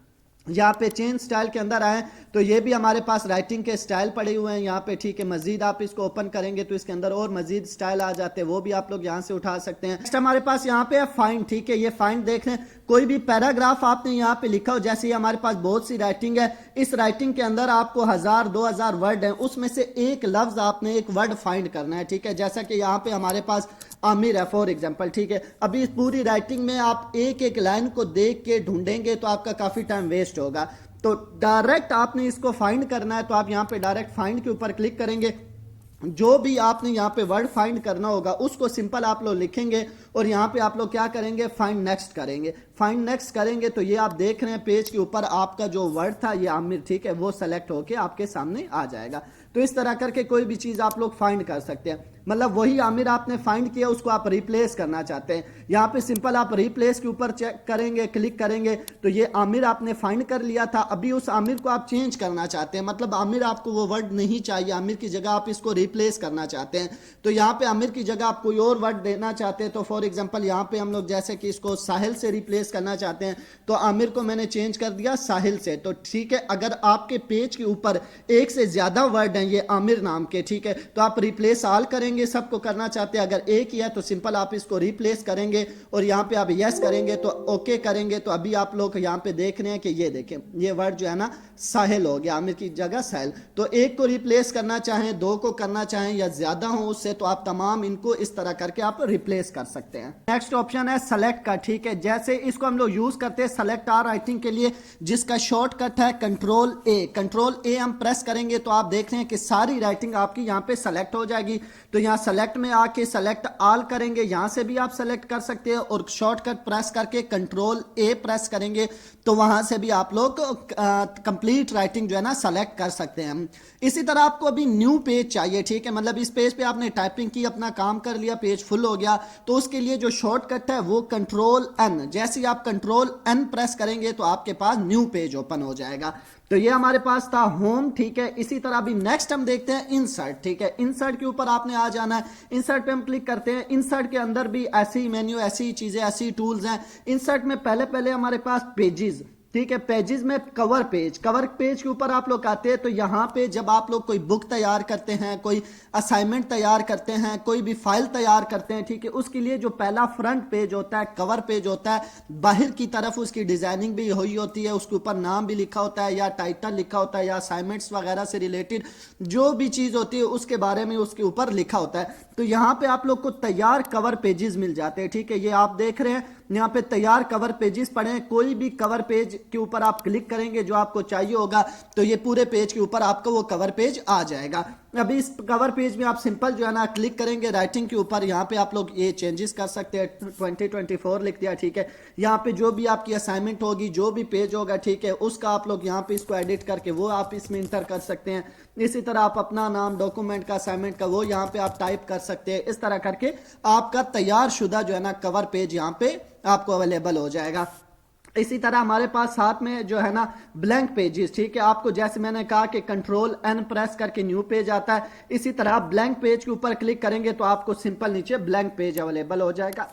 यहाँ पे चेंज स्टाइल के अंदर आए तो ये भी हमारे पास राइटिंग के स्टाइल पड़े हुए हैं यहाँ पे, ठीक है। मजीद आप इसको ओपन करेंगे तो इसके अंदर और मजीद स्टाइल आ जाते हैं, वो भी आप लोग यहाँ से उठा सकते हैं। नेक्स्ट हमारे पास यहाँ पे है फाइंड, ठीक है। ये फाइंड देख रहे हैं, कोई भी पैराग्राफ आपने यहाँ पे लिखा हो, जैसे ये हमारे पास बहुत सी राइटिंग है, इस राइटिंग के अंदर आपको 1000 2000 वर्ड है, उसमें से एक लफ्ज आपने एक वर्ड फाइंड करना है, ठीक है। जैसा कि यहाँ पे हमारे पास आमिर है फॉर एग्जाम्पल, ठीक है। अभी इस पूरी राइटिंग में आप एक एक लाइन को देख के ढूंढेंगे तो आपका काफी टाइम वेस्ट होगा। तो डायरेक्ट आपने इसको फाइंड करना है तो आप यहाँ पे डायरेक्ट फाइंड के ऊपर क्लिक करेंगे। जो भी आपने यहाँ पे वर्ड फाइंड करना होगा उसको सिंपल आप लोग लिखेंगे और यहाँ पे आप लोग क्या करेंगे, फाइंड नेक्स्ट करेंगे। फाइंड नेक्स्ट करेंगे तो ये आप देख रहे हैं पेज के ऊपर आपका जो वर्ड था ये आमिर, ठीक है, वो सेलेक्ट होके आपके सामने आ जाएगा। तो इस तरह करके कोई भी चीज आप लोग फाइंड कर सकते हैं। मतलब वही आमिर आपने फाइंड किया उसको आप रिप्लेस करना चाहते हैं, यहाँ पे सिंपल आप रिप्लेस के ऊपर चेक करेंगे, क्लिक करेंगे तो ये आमिर आपने फाइंड कर लिया था। अभी उस आमिर को आप चेंज करना चाहते हैं, मतलब आमिर आपको वो वर्ड नहीं चाहिए, आमिर की जगह आप इसको रिप्लेस करना चाहते हैं। तो यहाँ पे आमिर की जगह आप कोई और वर्ड देना चाहते हैं। तो फॉर एग्जाम्पल यहाँ पे हम लोग जैसे कि इसको साहिल से रिप्लेस करना चाहते हैं तो आमिर को मैंने चेंज कर दिया साहिल से। तो ठीक है, अगर आपके पेज के ऊपर एक से ज्यादा वर्ड हैं ये आमिर नाम के, ठीक है, तो आप रिप्लेस ऑल करेंगे, सबको करना चाहते हैं। अगर एक ही है तो सिंपल आप इसको रिप्लेस करेंगे और यहाँ पे आप यस करेंगे तो ओके करेंगे। तो अभी आप लोग यहाँ पे देख रहे हैं कि ये देखें ये वर्ड जो है ना साहिल हो गया, आमिर की जगह साहिल। तो एक को रिप्लेस करना चाहें, दो को करना चाहें या ज्यादा हो उससे, तो आप तमाम इनको इस तरह करके आप रिप्लेस कर सकते हैं। नेक्स्ट ऑप्शन है सेलेक्ट का, ठीक है। जैसे इसको हम लोग यूज करते हैं सेलेक्ट आर राइटिंग के लिए, जिसका शॉर्टकट है कंट्रोल ए। कंट्रोल ए हम प्रेस करेंगे तो आप देख रहे हैं कि सारी राइटिंग आपकी यहाँ पे सेलेक्ट हो जाएगी। तो यहाँ सेलेक्ट में आके सेलेक्ट ऑल करेंगे, यहाँ से भी आप सेलेक्ट कर सकते हैं और शॉर्टकट प्रेस करके कंट्रोल ए प्रेस करेंगे तो वहां से भी आप लोग कंप्लीट राइटिंग जो है ना सेलेक्ट कर सकते हैं। इसी तरह आपको अभी न्यू पेज चाहिए, ठीक है, मतलब इस पेज पे आपने टाइपिंग की, अपना काम कर लिया, पेज फुल हो गया, तो उसके लिए जो शॉर्टकट है वो कंट्रोल एन। जैसे ही आप कंट्रोल एन प्रेस करेंगे तो आपके पास न्यू पेज ओपन हो जाएगा। तो ये हमारे पास था होम, ठीक है। इसी तरह अभी नेक्स्ट हम देखते हैं इंसर्ट, ठीक है। इंसर्ट के ऊपर आपने आ जाना है, इंसर्ट पे हम क्लिक करते हैं। इंसर्ट के अंदर भी ऐसी मेन्यू, ऐसी चीजें, ऐसी टूल्स हैं। इंसर्ट में पहले हमारे पास पेजेस, ठीक है, पेजेस में कवर पेज, कवर पेज के ऊपर आप लोग आते हैं तो यहाँ पे जब आप लोग कोई बुक तैयार करते हैं, कोई असाइनमेंट तैयार करते हैं, कोई भी फाइल तैयार करते हैं, ठीक है, उसके लिए जो पहला फ्रंट पेज होता है, कवर पेज होता है, बाहर की तरफ उसकी डिजाइनिंग भी हुई होती है, उसके ऊपर नाम भी लिखा होता है या टाइटल लिखा होता है या असाइनमेंट्स वगैरह से रिलेटेड जो भी चीज होती है उसके बारे में उसके ऊपर लिखा होता है। तो यहाँ पे आप लोग को तैयार कवर पेजेस मिल जाते हैं, ठीक है। ये आप देख रहे हैं यहाँ पे तैयार कवर पेजेस पड़े हैं। कोई भी कवर पेज के ऊपर आप क्लिक करेंगे जो आपको चाहिए होगा तो ये पूरे पेज के ऊपर आपको वो कवर पेज आ जाएगा। अभी इस कवर पेज में आप सिंपल जो है ना क्लिक करेंगे राइटिंग के ऊपर, यहाँ पे आप लोग ये चेंजेस कर सकते हैं। 2024 लिख दिया, ठीक है। यहाँ पे जो भी आपकी असाइनमेंट होगी, जो भी पेज होगा, ठीक है, उसका आप लोग यहाँ पे इसको एडिट करके वो आप इसमें इंटर कर सकते हैं। इसी तरह आप अपना नाम, डॉक्यूमेंट का, असाइनमेंट का, वो यहाँ पे आप टाइप कर सकते हैं। इस तरह करके आपका तैयार शुदा जो है ना कवर पेज यहाँ पे आपको अवेलेबल हो जाएगा। इसी तरह हमारे पास साथ में जो है ना ब्लैंक पेजेस, ठीक है, आपको जैसे मैंने कहा कि कंट्रोल एन प्रेस करके न्यू पेज आता है, इसी तरह आप ब्लैंक पेज के ऊपर क्लिक करेंगे तो आपको सिंपल नीचे ब्लैंक पेज अवेलेबल हो जाएगा,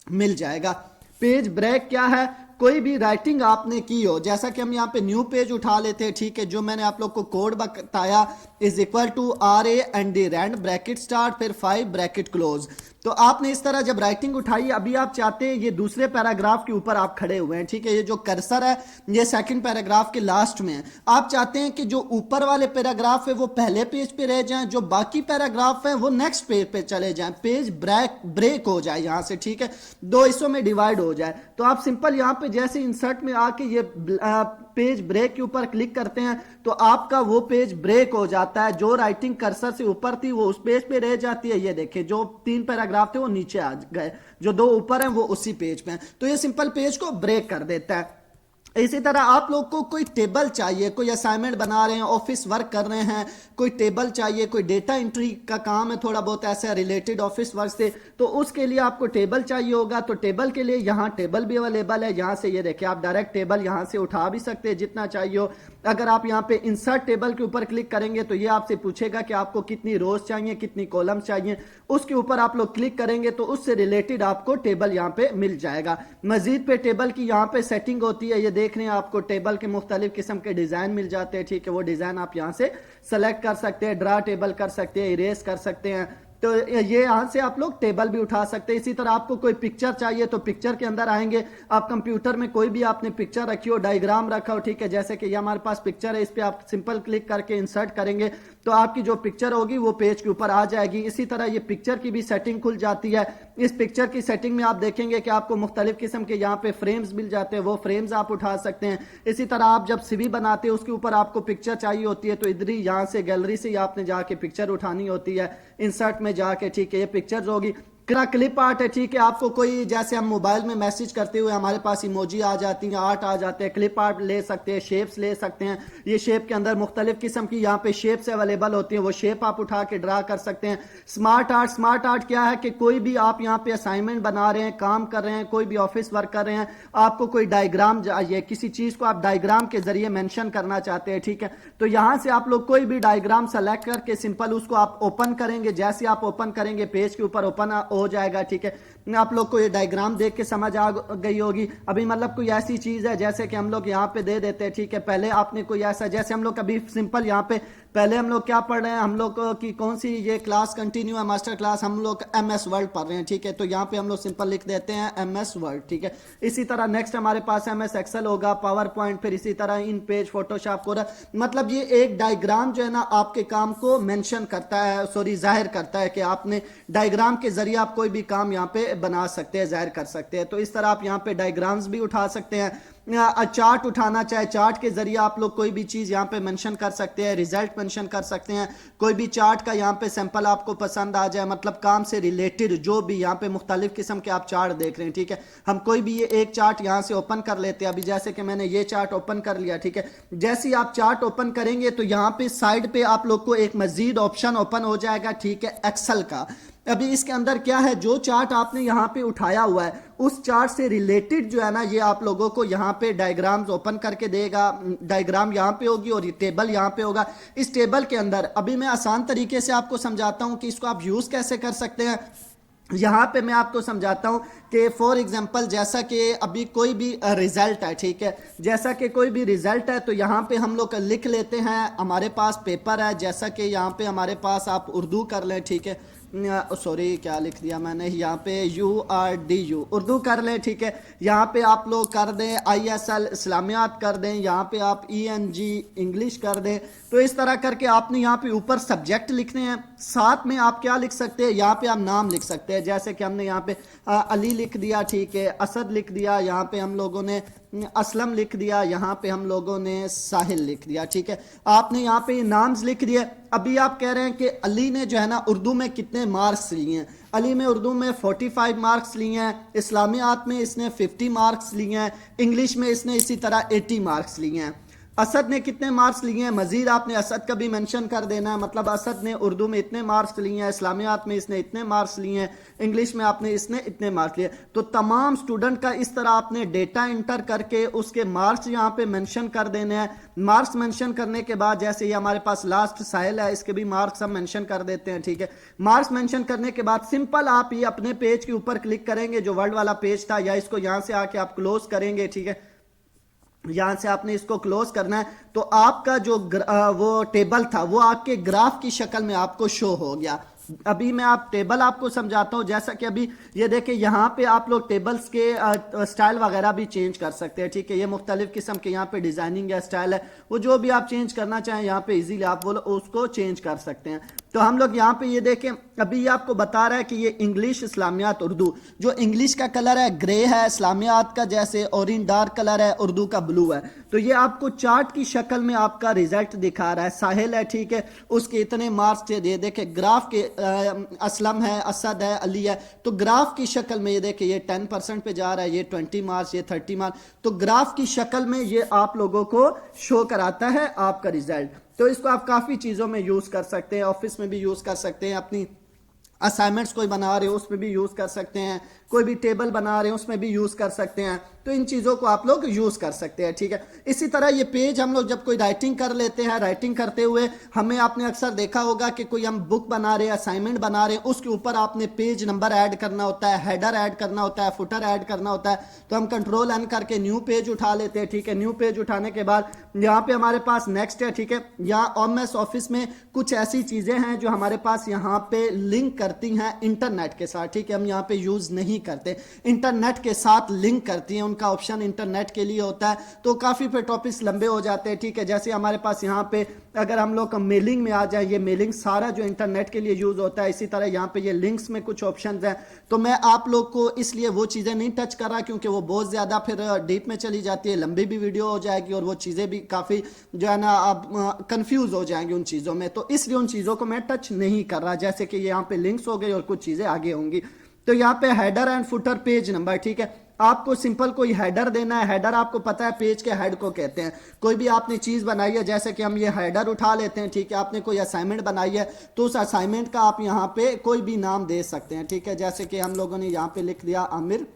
मिल जाएगा। पेज ब्रेक क्या है? कोई भी राइटिंग आपने की हो, जैसा कि हम यहाँ पे न्यू पेज उठा लेते हैं, ठीक है, जो मैंने आप लोग को कोड बताया is equal to R A and D rand bracket start फिर 5 ब्रैकेट क्लोज। तो आपने इस तरह जब राइटिंग उठाई, अभी आप चाहते हैं ये दूसरे पैराग्राफ के ऊपर आप खड़े हुए हैं, ठीक है, ये जो कर्सर है ये सेकंड पैराग्राफ के लास्ट में है, आप चाहते हैं कि जो ऊपर वाले पैराग्राफ है वो पहले पेज पे रह जाएं, जो बाकी पैराग्राफ है वो नेक्स्ट पेज पे चले जाएं, पेज ब्रेक हो जाए यहां से, ठीक है, दो हिस्सों में डिवाइड हो जाए। तो आप सिंपल यहां पे जैसे इंसर्ट में आके ये पेज ब्रेक के ऊपर क्लिक करते हैं तो आपका वो पेज ब्रेक हो जाता है, जो राइटिंग कर्सर से ऊपर थी वो उस पेज पे रह जाती है, ये देखिए जो 3 पैराग्राफ थे वो नीचे आ गए, जो 2 ऊपर हैं वो उसी पेज पे हैं, तो ये सिंपल पेज को ब्रेक कर देता है। इसी तरह आप लोग को कोई टेबल चाहिए, कोई असाइनमेंट बना रहे हैं, ऑफिस वर्क कर रहे हैं, कोई टेबल चाहिए, कोई डेटा एंट्री का काम है थोड़ा बहुत ऐसा रिलेटेड ऑफिस वर्क से, तो उसके लिए आपको टेबल चाहिए होगा। तो टेबल के लिए यहाँ टेबल भी अवेलेबल है, यहाँ से ये देखिए आप डायरेक्ट टेबल यहाँ से उठा भी सकते हैं जितना चाहिए हो। अगर आप यहाँ पे इंसर्ट टेबल के ऊपर क्लिक करेंगे तो ये आपसे पूछेगा कि आपको कितनी रोज चाहिए, कितनी कॉलम चाहिए, उसके ऊपर आप लोग क्लिक करेंगे तो उससे रिलेटेड आपको टेबल यहाँ पे मिल जाएगा। मजीद पे टेबल की यहाँ पे सेटिंग होती है, ये देख रहे हैं आपको टेबल के मुख्तलिफ किस्म के डिजाइन मिल जाते हैं, ठीक है, वो डिजाइन आप यहाँ से सेलेक्ट कर सकते हैं, ड्रा टेबल कर सकते हैं, इरेज कर सकते हैं, तो ये यहां से आप लोग टेबल भी उठा सकते हैं। इसी तरह आपको कोई पिक्चर चाहिए तो पिक्चर के अंदर आएंगे, आप कंप्यूटर में कोई भी आपने पिक्चर रखी हो, डायग्राम रखा हो, ठीक है, जैसे कि ये हमारे पास पिक्चर है, इस पे आप सिंपल क्लिक करके इंसर्ट करेंगे तो आपकी जो पिक्चर होगी वो पेज के ऊपर आ जाएगी। इसी तरह ये पिक्चर की भी सेटिंग खुल जाती है। इस पिक्चर की सेटिंग में आप देखेंगे कि आपको मुख्तलिफ किस्म के यहाँ पे फ्रेम्स मिल जाते हैं, वो फ्रेम्स आप उठा सकते हैं। इसी तरह आप जब सीवी बनाते हैं उसके ऊपर आपको पिक्चर चाहिए होती है तो इधर ही यहाँ से गैलरी से आपने जाके पिक्चर उठानी होती है, इंसर्ट में जाके, ठीक है, ये पिक्चर्स होगी। क्लिप आर्ट है, ठीक है, आपको कोई जैसे हम मोबाइल में मैसेज करते हुए हमारे पास इमोजी आ जाती हैं, आर्ट आ जाते हैं, क्लिप आर्ट ले सकते हैं, शेप्स ले सकते हैं, ये शेप के अंदर मुख्तलिफ किस्म की यहाँ पे शेप्स अवेलेबल होती हैं, वो शेप आप उठा के ड्रा कर सकते हैं। स्मार्ट आर्ट क्या है कि कोई भी आप यहाँ पे असाइनमेंट बना रहे हैं, काम कर रहे हैं, कोई भी ऑफिस वर्क कर रहे हैं, आपको कोई डायग्राम चाहिए, किसी चीज को आप डायग्राम के जरिए मेंशन करना चाहते हैं, ठीक है, तो यहाँ से आप लोग कोई भी डायग्राम सेलेक्ट करके सिंपल उसको आप ओपन करेंगे, जैसे आप ओपन करेंगे पेज के ऊपर ओपन हो जाएगा, ठीक है। आप लोग को ये डायग्राम देख के समझ आ गई होगी। अभी मतलब कोई ऐसी चीज है जैसे कि हम लोग यहाँ पे दे देते हैं, ठीक है, पहले आपने कोई ऐसा, जैसे हम लोग अभी सिंपल यहाँ पे पहले हम लोग क्या पढ़ रहे हैं, हम लोग की कौन सी ये क्लास कंटिन्यू है, मास्टर क्लास, हम लोग एमएस वर्ड पढ़ रहे हैं, ठीक है, तो यहाँ पे हम लोग सिंपल लिख देते हैं एमएस वर्ड, ठीक है। इसी तरह नेक्स्ट हमारे पास एमएस एक्सेल होगा, पावर पॉइंट, फिर इसी तरह इन पेज, फोटोशॉप को, मतलब ये एक डायग्राम जो है ना आपके काम को मेंशन करता है, सॉरी जाहिर करता है कि आपने डायग्राम के जरिए आप कोई भी काम यहाँ पे बना सकते हैं, जाहिर कर सकते हैं। तो इस तरह आप यहाँ पे डायग्राम्स भी उठा सकते हैं। चार्ट उठाना चाहे, चार्ट के जरिए आप लोग कोई भी चीज यहाँ पे मेंशन कर सकते हैं, रिजल्ट मेंशन कर सकते हैं, कोई भी चार्ट का यहाँ पे सैंपल आपको पसंद आ जाए, मतलब काम से रिलेटेड जो भी यहाँ पे मुख्तलिफ किस्म के आप चार्ट देख रहे हैं, ठीक है, हम कोई भी ये एक चार्ट यहाँ से ओपन कर लेते हैं। अभी जैसे कि मैंने ये चार्ट ओपन कर लिया, ठीक है, जैसे ही आप चार्ट ओपन करेंगे तो यहाँ पे साइड पे आप लोग को एक मजीद ऑप्शन ओपन हो जाएगा, ठीक है, एक्सेल का। अभी इसके अंदर क्या है, जो चार्ट आपने यहाँ पे उठाया हुआ है उस चार्ट से रिलेटेड जो है ना ये आप लोगों को यहाँ पे डायग्राम्स ओपन करके देगा, डायग्राम यहाँ पे होगी और ये टेबल यहाँ पे होगा। इस टेबल के अंदर अभी मैं आसान तरीके से आपको समझाता हूँ कि इसको आप यूज कैसे कर सकते हैं। यहाँ पे मैं आपको समझाता हूँ कि फॉर एग्जांपल जैसा कि अभी कोई भी रिजल्ट है, ठीक है, जैसा कि कोई भी रिजल्ट है तो यहाँ पे हम लोग लिख लेते हैं, हमारे पास पेपर है, जैसा कि यहाँ पे हमारे पास आप उर्दू कर लें, ठीक है, सॉरी क्या लिख दिया मैंने, यहाँ पे URDU उर्दू कर लें, ठीक है, यहाँ पे आप लोग कर दें ISL इस्लामियात कर दें, यहाँ पे आप ENG इंग्लिश कर दें। तो इस तरह करके आपने यहाँ पे ऊपर सब्जेक्ट लिखने हैं, साथ में आप क्या लिख सकते हैं, यहाँ पे आप नाम लिख सकते हैं, जैसे कि हमने यहाँ पे अली लिख दिया, ठीक है, असद लिख दिया, यहाँ पे हम लोगों ने असलम लिख दिया, यहाँ पे हम लोगों ने साहिल लिख दिया, ठीक है, आपने यहाँ पे नाम्स लिख दिए। अभी आप कह रहे हैं कि अली ने जो है ना उर्दू में कितने मार्क्स लिए हैं, अली में उर्दू में 45 मार्क्स लिए हैं, इस्लामियात में इसने 50 मार्क्स लिए हैं, इंग्लिश में इसने इसी तरह 80 मार्क्स लिए हैं। असद ने कितने मार्क्स लिए हैं, मजीद आपने असद का भी मेंशन कर देना है, मतलब असद ने उर्दू में इतने मार्क्स लिए हैं, इस्लामियात में इसने इतने मार्क्स लिए हैं, इंग्लिश में आपने इसने इतने मार्क्स लिए। तो तमाम स्टूडेंट का इस तरह आपने डेटा इंटर करके उसके मार्क्स यहाँ पे मेंशन कर देने हैं। मार्क्स मेंशन करने के बाद जैसे ये हमारे पास लास्ट साहिल है, इसके भी मार्क्स हम मेंशन कर देते हैं, ठीक है। मार्क्स मेंशन करने के बाद सिंपल आप ये अपने पेज के ऊपर क्लिक करेंगे, जो वर्ड वाला पेज था, या इसको यहां से आके आप क्लोज करेंगे, ठीक है। यहां से आपने इसको क्लोज करना है, तो आपका जो वो टेबल था वो आपके ग्राफ की शक्ल में आपको शो हो गया। अभी मैं आप टेबल आपको समझाता हूं, जैसा कि अभी ये देखिए यहां पे आप लोग टेबल्स के स्टाइल वगैरह भी चेंज कर सकते हैं, ठीक है। ये मुख्तलिफ किस्म के यहाँ पे डिजाइनिंग या स्टाइल है, वो जो भी आप चेंज करना चाहें यहाँ पे इजीली आप वो उसको चेंज कर सकते हैं। तो हम लोग यहाँ पे ये देखें, अभी ये आपको बता रहा है कि ये इंग्लिश, इस्लामियात, उर्दू। जो इंग्लिश का कलर है ग्रे है, इस्लामियात का जैसे ऑरेंज डार्क कलर है, उर्दू का ब्लू है। तो ये आपको चार्ट की शक्ल में आपका रिजल्ट दिखा रहा है। साहिल है, ठीक है, उसके इतने मार्क्स ये देखे ग्राफ के, असलम है, असद है, अली है, तो ग्राफ की शक्ल में ये देखे ये 10% पे जा रहा है, ये 20 मार्क्स, ये 30 मार्क्स, तो ग्राफ की शक्ल में ये आप लोगों को शो कराता है आपका रिजल्ट। तो इसको आप काफी चीजों में यूज कर सकते हैं, ऑफिस में भी यूज कर सकते हैं, अपनी असाइनमेंट्स कोई बना रहे हो उसमें भी यूज कर सकते हैं, कोई भी टेबल बना रहे हो उसमें भी यूज कर सकते हैं। तो इन चीजों को आप लोग यूज कर सकते हैं, ठीक है। इसी तरह ये पेज हम लोग जब कोई राइटिंग कर लेते हैं, राइटिंग करते हुए हमें आपने अक्सर देखा होगा कि कोई हम बुक बना रहे हैं, असाइनमेंट बना रहे हैं, उसके ऊपर आपने पेज नंबर ऐड करना होता है, हेडर ऐड करना होता है, फुटर ऐड करना होता है। तो हम कंट्रोल एन करके न्यू पेज उठा लेते हैं, ठीक है। न्यू पेज उठाने के बाद यहाँ पे हमारे पास नेक्स्ट है, ठीक है। यहाँ एमएस ऑफिस में कुछ ऐसी चीजें हैं जो हमारे पास यहाँ पे लिंक करती हैं इंटरनेट के साथ, ठीक है। हम यहाँ पे यूज नहीं करते, इंटरनेट के साथ लिंक करती हैं, उनका ऑप्शन इंटरनेट के लिए होता है। तो काफी पे टॉपिक्स लंबे हो जाते हैं, ठीक है। जैसे हमारे पास यहाँ पे अगर हम लोग मेलिंग में आ जाए, ये मेलिंग सारा जो इंटरनेट के लिए यूज होता है। इसी तरह यहाँ पे ये लिंक्स में कुछ ऑप्शंस हैं, तो मैं आप लोग को इसलिए वो चीजें नहीं टच कर रहा क्योंकि वो बहुत ज्यादा फिर डीप में चली जाती है, लंबी भी वीडियो हो जाएगी और वो चीजें भी काफी जो है ना आप कंफ्यूज हो जाएंगे उन चीजों में। तो इसलिए उन चीजों को मैं टच नहीं कर रहा, जैसे कि यहाँ पे लिंक्स हो गई और कुछ चीजें आगे होंगी। तो यहाँ पे header and footer page number, ठीक है। आपको सिंपल कोई हेडर देना है। हेडर आपको पता है पेज के हेड को कहते हैं। कोई भी आपने चीज बनाई है, जैसे कि हम ये हेडर उठा लेते हैं, ठीक है। आपने कोई असाइनमेंट बनाई है तो उस असाइनमेंट का आप यहाँ पे कोई भी नाम दे सकते हैं, ठीक है। जैसे कि हम लोगों ने यहाँ पे लिख दिया आमिर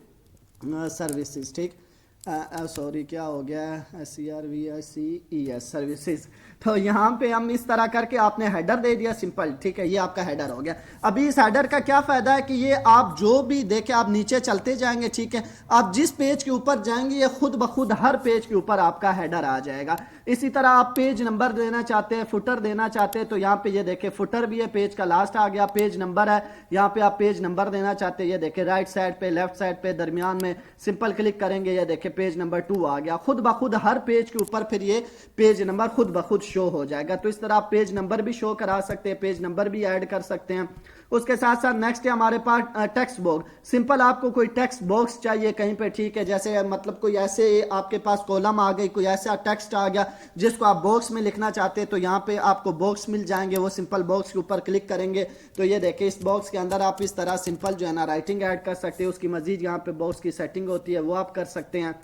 सर्विसेज, ठीक। सॉरी क्या हो गया, SERVICES सर्विसेज। तो यहाँ पे हम इस तरह करके आपने हेडर दे दिया सिंपल, ठीक है। ये आपका हेडर हो गया। अभी इस हेडर का क्या फायदा है कि ये आप जो भी देखें, आप नीचे चलते जाएंगे, ठीक है। आप जिस पेज के ऊपर जाएंगे ये खुद ब खुद हर पेज के ऊपर आपका हेडर आ जाएगा। इसी तरह आप पेज नंबर देना चाहते हैं, फुटर देना चाहते हैं, तो यहाँ पे ये देखे फुटर भी है, पेज का लास्ट आ गया, पेज नंबर है, यहाँ पे आप पेज नंबर देना चाहते हैं, ये देखे राइट साइड पे, लेफ्ट साइड पे, दरमियान में सिंपल क्लिक करेंगे, ये देखे पेज नंबर 2 आ गया। खुद ब खुद हर पेज के ऊपर फिर ये पेज नंबर खुद ब खुद शो हो जाएगा। तो इस तरह आप पेज नंबर भी शो करा सकते हैं, पेज नंबर भी ऐड कर सकते हैं। उसके साथ साथ नेक्स्ट है हमारे पास टेक्स्ट बॉक्स। सिंपल आपको कोई टेक्स्ट बॉक्स चाहिए कहीं पे, ठीक है। जैसे मतलब कोई ऐसे आपके पास कॉलम आ गई, कोई ऐसा टेक्स्ट आ गया जिसको आप बॉक्स में लिखना चाहते हैं, तो यहाँ पे आपको बॉक्स मिल जाएंगे। वो सिंपल बॉक्स के ऊपर क्लिक करेंगे तो ये देखिए इस बॉक्स के अंदर आप इस तरह सिंपल जो है ना राइटिंग ऐड कर सकते हैं। उसकी मजीद यहाँ पे बॉक्स की सेटिंग होती है, वो आप कर सकते हैं।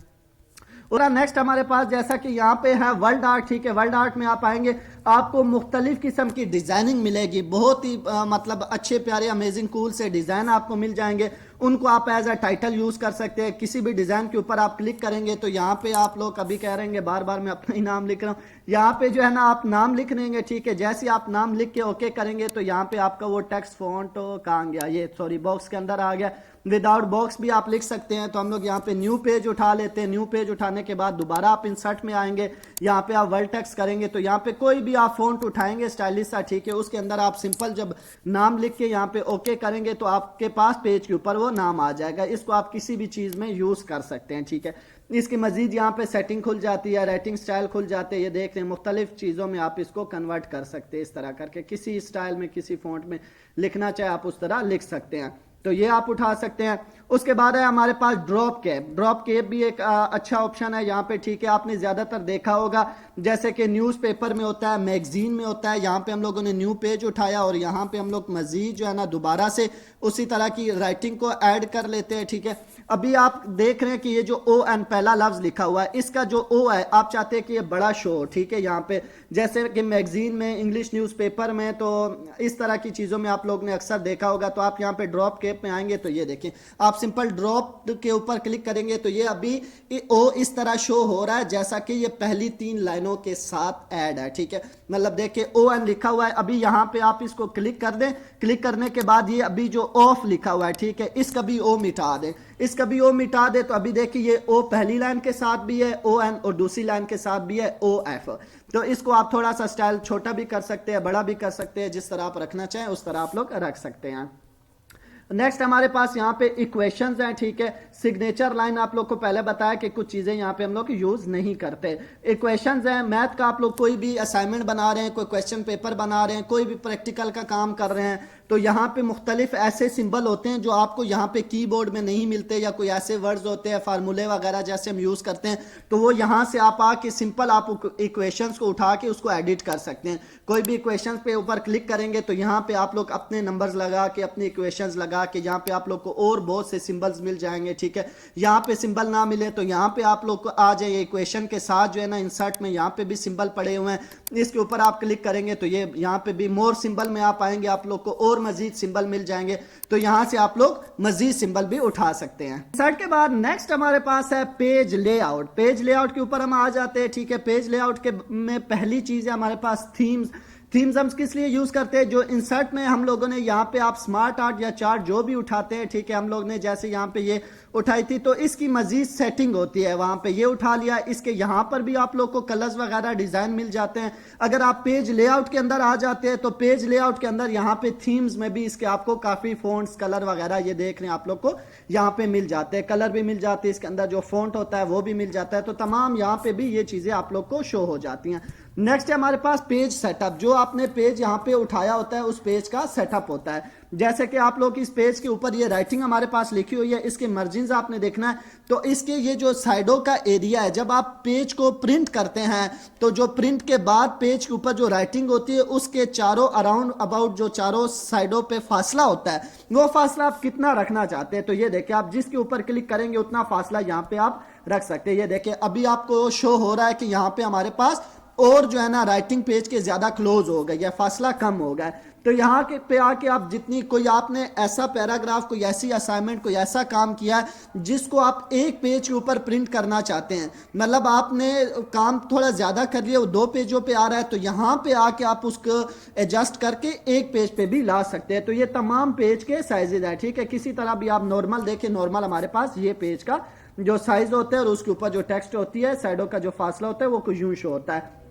और नेक्स्ट हमारे पास जैसा कि यहाँ पे है वर्ल्ड आर्ट, ठीक है। वर्ल्ड आर्ट में आप आएंगे, आपको मुख्तलिफ किस्म की डिजाइनिंग मिलेगी, बहुत ही मतलब अच्छे प्यारे अमेजिंग कूल से डिजाइन आपको मिल जाएंगे। उनको आप एज अ टाइटल यूज कर सकते हैं। किसी भी डिजाइन के ऊपर आप क्लिक करेंगे तो यहाँ पे आप लोग कभी कह रहे हैं बार बार मैं अपना ही नाम लिख रहा हूँ, यहाँ पे जो है ना आप नाम लिख लेंगे, ठीक है। जैसे आप नाम लिख के ओके करेंगे तो यहाँ पे आपका वो टेक्स्ट फॉन्ट कहाँ गया, ये सॉरी बॉक्स के अंदर आ गया। विदाउट बॉक्स भी आप लिख सकते हैं। तो हम लोग यहाँ पे न्यू पेज उठा लेते हैं। न्यू पेज उठाने के बाद दोबारा आप इंसर्ट में आएंगे, यहाँ पे आप वर्ल्ड टेक्स्ट करेंगे तो यहाँ पे कोई भी आप फॉन्ट उठाएंगे स्टाइलिश सा, ठीक है। उसके अंदर आप सिंपल जब नाम लिख के यहाँ पे ओके करेंगे तो आपके पास पेज के ऊपर वो नाम आ जाएगा। इसको आप किसी भी चीज में यूज कर सकते हैं, ठीक है। इसकी मजीद यहाँ पे सेटिंग खुल जाती है, राइटिंग स्टाइल खुल जाते हैं। ये देख रहे हैं मुख्तलिफ चीजों में आप इसको कन्वर्ट कर सकते हैं। इस तरह करके किसी स्टाइल में, किसी फॉन्ट में लिखना चाहे आप उस तरह लिख सकते हैं। तो ये आप उठा सकते हैं। उसके बाद है हमारे पास ड्रॉप कैप। ड्रॉप कैप भी एक अच्छा ऑप्शन है यहाँ पे, ठीक है। आपने ज्यादातर देखा होगा जैसे कि न्यूज़पेपर में होता है, मैगजीन में होता है, यहाँ पे हम लोगों ने न्यू पेज उठाया और यहाँ पे हम लोग मजीद जो है ना दोबारा से उसी तरह की राइटिंग को ऐड कर लेते हैं, ठीक है। अभी आप देख रहे हैं कि ये जो ओ एन पहला लफ्ज लिखा हुआ है, इसका जो ओ है आप चाहते हैं कि ये बड़ा शो हो, ठीक है। यहाँ पे जैसे कि मैगजीन में, इंग्लिश न्यूज़पेपर में, तो इस तरह की चीज़ों में आप लोग ने अक्सर देखा होगा। तो आप यहाँ पे ड्रॉप कैप में आएंगे तो ये देखें, आप सिंपल ड्रॉप के ऊपर क्लिक करेंगे तो ये अभी ओ इस तरह शो हो रहा है जैसा कि ये पहली 3 लाइनों के साथ ऐड है, ठीक है। मतलब देखिए ओ एन लिखा हुआ है, अभी यहाँ पे आप इसको क्लिक कर दें। क्लिक करने के बाद ये अभी जो ऑफ लिखा हुआ है, ठीक है, इसका भी ओ मिटा दें। इसका भी ओ मिटा दे तो अभी देखिए ये ओ पहली लाइन के साथ भी है ओ एन और दूसरी लाइन के साथ भी है ओ एफ। तो इसको आप थोड़ा सा स्टाइल छोटा भी कर सकते हैं, बड़ा भी कर सकते हैं, जिस तरह आप रखना चाहें उस तरह आप लोग रख सकते हैं। नेक्स्ट हमारे पास यहाँ पे इक्वेशंस हैं, ठीक है। सिग्नेचर लाइन आप लोग को पहले बताया कि कुछ चीजें यहाँ पे हम लोग यूज नहीं करते। इक्वेशंस हैं, मैथ का आप लोग कोई भी असाइनमेंट बना रहे हैं, कोई क्वेश्चन पेपर बना रहे हैं, कोई भी प्रैक्टिकल का काम कर रहे हैं, तो यहाँ पे मुख्तलिफ ऐसे सिंबल होते हैं जो आपको यहाँ पे कीबोर्ड में नहीं मिलते, या कोई ऐसे वर्ड्स होते हैं फार्मूले वगैरह जैसे हम यूज करते हैं, तो वो यहाँ से आप आके सिंपल आप इक्वेशंस को उठा के उसको एडिट कर सकते हैं। कोई भी इक्वेशंस पे ऊपर क्लिक करेंगे तो यहाँ पे आप लोग अपने नंबर्स लगा के, अपने इक्वेशंस लगा के, यहाँ पे आप लोग को और बहुत से सिंबल्स मिल जाएंगे, ठीक है। यहाँ पे सिंबल ना मिले तो यहाँ पे आप लोग को आ जाए इक्वेशन के साथ जो है ना इंसर्ट में, यहाँ पे भी सिंबल पड़े हुए हैं, इसके ऊपर आप क्लिक करेंगे तो ये यहाँ पे भी मोर सिंबल में आप आएंगे, आप लोग को और मजीद सिंबल मिल जाएंगे, तो यहां से आप लोग मजीद सिंबल भी उठा सकते हैं। इंसर्ट के बाद नेक्स्ट हमारे पास है पेज लेआउट। पेज लेआउट के ऊपर हम आ जाते हैं, ठीक है। पेज लेआउट के में पहली चीज है हमारे पास थीम्स। थीम्स हम किस लिए यूज करते हैं, जो इंसर्ट में हम लोगों ने यहाँ पे आप स्मार्ट आर्ट या चार्ट जो भी उठाते हैं, ठीक है, हम लोग ने जैसे यहाँ पे ये उठाई थी तो इसकी मजीद सेटिंग होती है, वहां पे ये उठा लिया, इसके यहाँ पर भी आप लोग को कलर्स वगैरह डिजाइन मिल जाते हैं। अगर आप पेज लेआउट के अंदर आ जाते हैं तो पेज लेआउट के अंदर यहाँ पे थीम्स में भी इसके आपको काफी फोन्ट्स, कलर वगैरह ये देख रहे हैं आप लोग को यहाँ पे मिल जाते हैं, कलर भी मिल जाते हैं, इसके अंदर जो फोंट होता है वो भी मिल जाता है, तो तमाम यहाँ पे भी ये चीजें आप लोग को शो हो जाती हैं। नेक्स्ट है हमारे पास पेज सेटअप। जो आपने पेज यहाँ पे उठाया होता है उस पेज का सेटअप होता है। जैसे कि आप लोग इस पेज के ऊपर ये राइटिंग हमारे पास लिखी हुई है, इसके मार्जिन्स आपने देखना है, तो इसके ये जो साइडों का एरिया है, जब आप पेज को प्रिंट करते हैं तो जो प्रिंट के बाद पेज के ऊपर जो राइटिंग होती है उसके चारों अराउंड अबाउट जो चारों साइडों पे फासला होता है, वो फासला आप कितना रखना चाहते हैं, तो ये देखिए आप जिसके ऊपर क्लिक करेंगे उतना फासला यहाँ पे आप रख सकते हैं। ये देखिए अभी आपको शो हो रहा है कि यहाँ पे हमारे पास और जो है ना राइटिंग पेज के ज्यादा क्लोज हो गई है, फासला कम हो गया है। तो यहाँ के पे आके आप जितनी कोई आपने ऐसा पैराग्राफ, कोई ऐसी असाइनमेंट, कोई ऐसा काम किया है जिसको आप एक पेज के ऊपर प्रिंट करना चाहते हैं, मतलब आपने काम थोड़ा ज्यादा कर लिया, वो 2 पेजों पे आ रहा है, तो यहाँ पे आके आप उसको एडजस्ट करके एक पेज पे भी ला सकते हैं। तो ये तमाम पेज के साइजेज है, ठीक है। किसी तरह भी आप नॉर्मल देखें, नॉर्मल हमारे पास ये पेज का जो साइज होता है और उसके ऊपर जो टेक्स्ट होती है, साइडों का जो फासला होता है वो कुछ यूं शो होता है।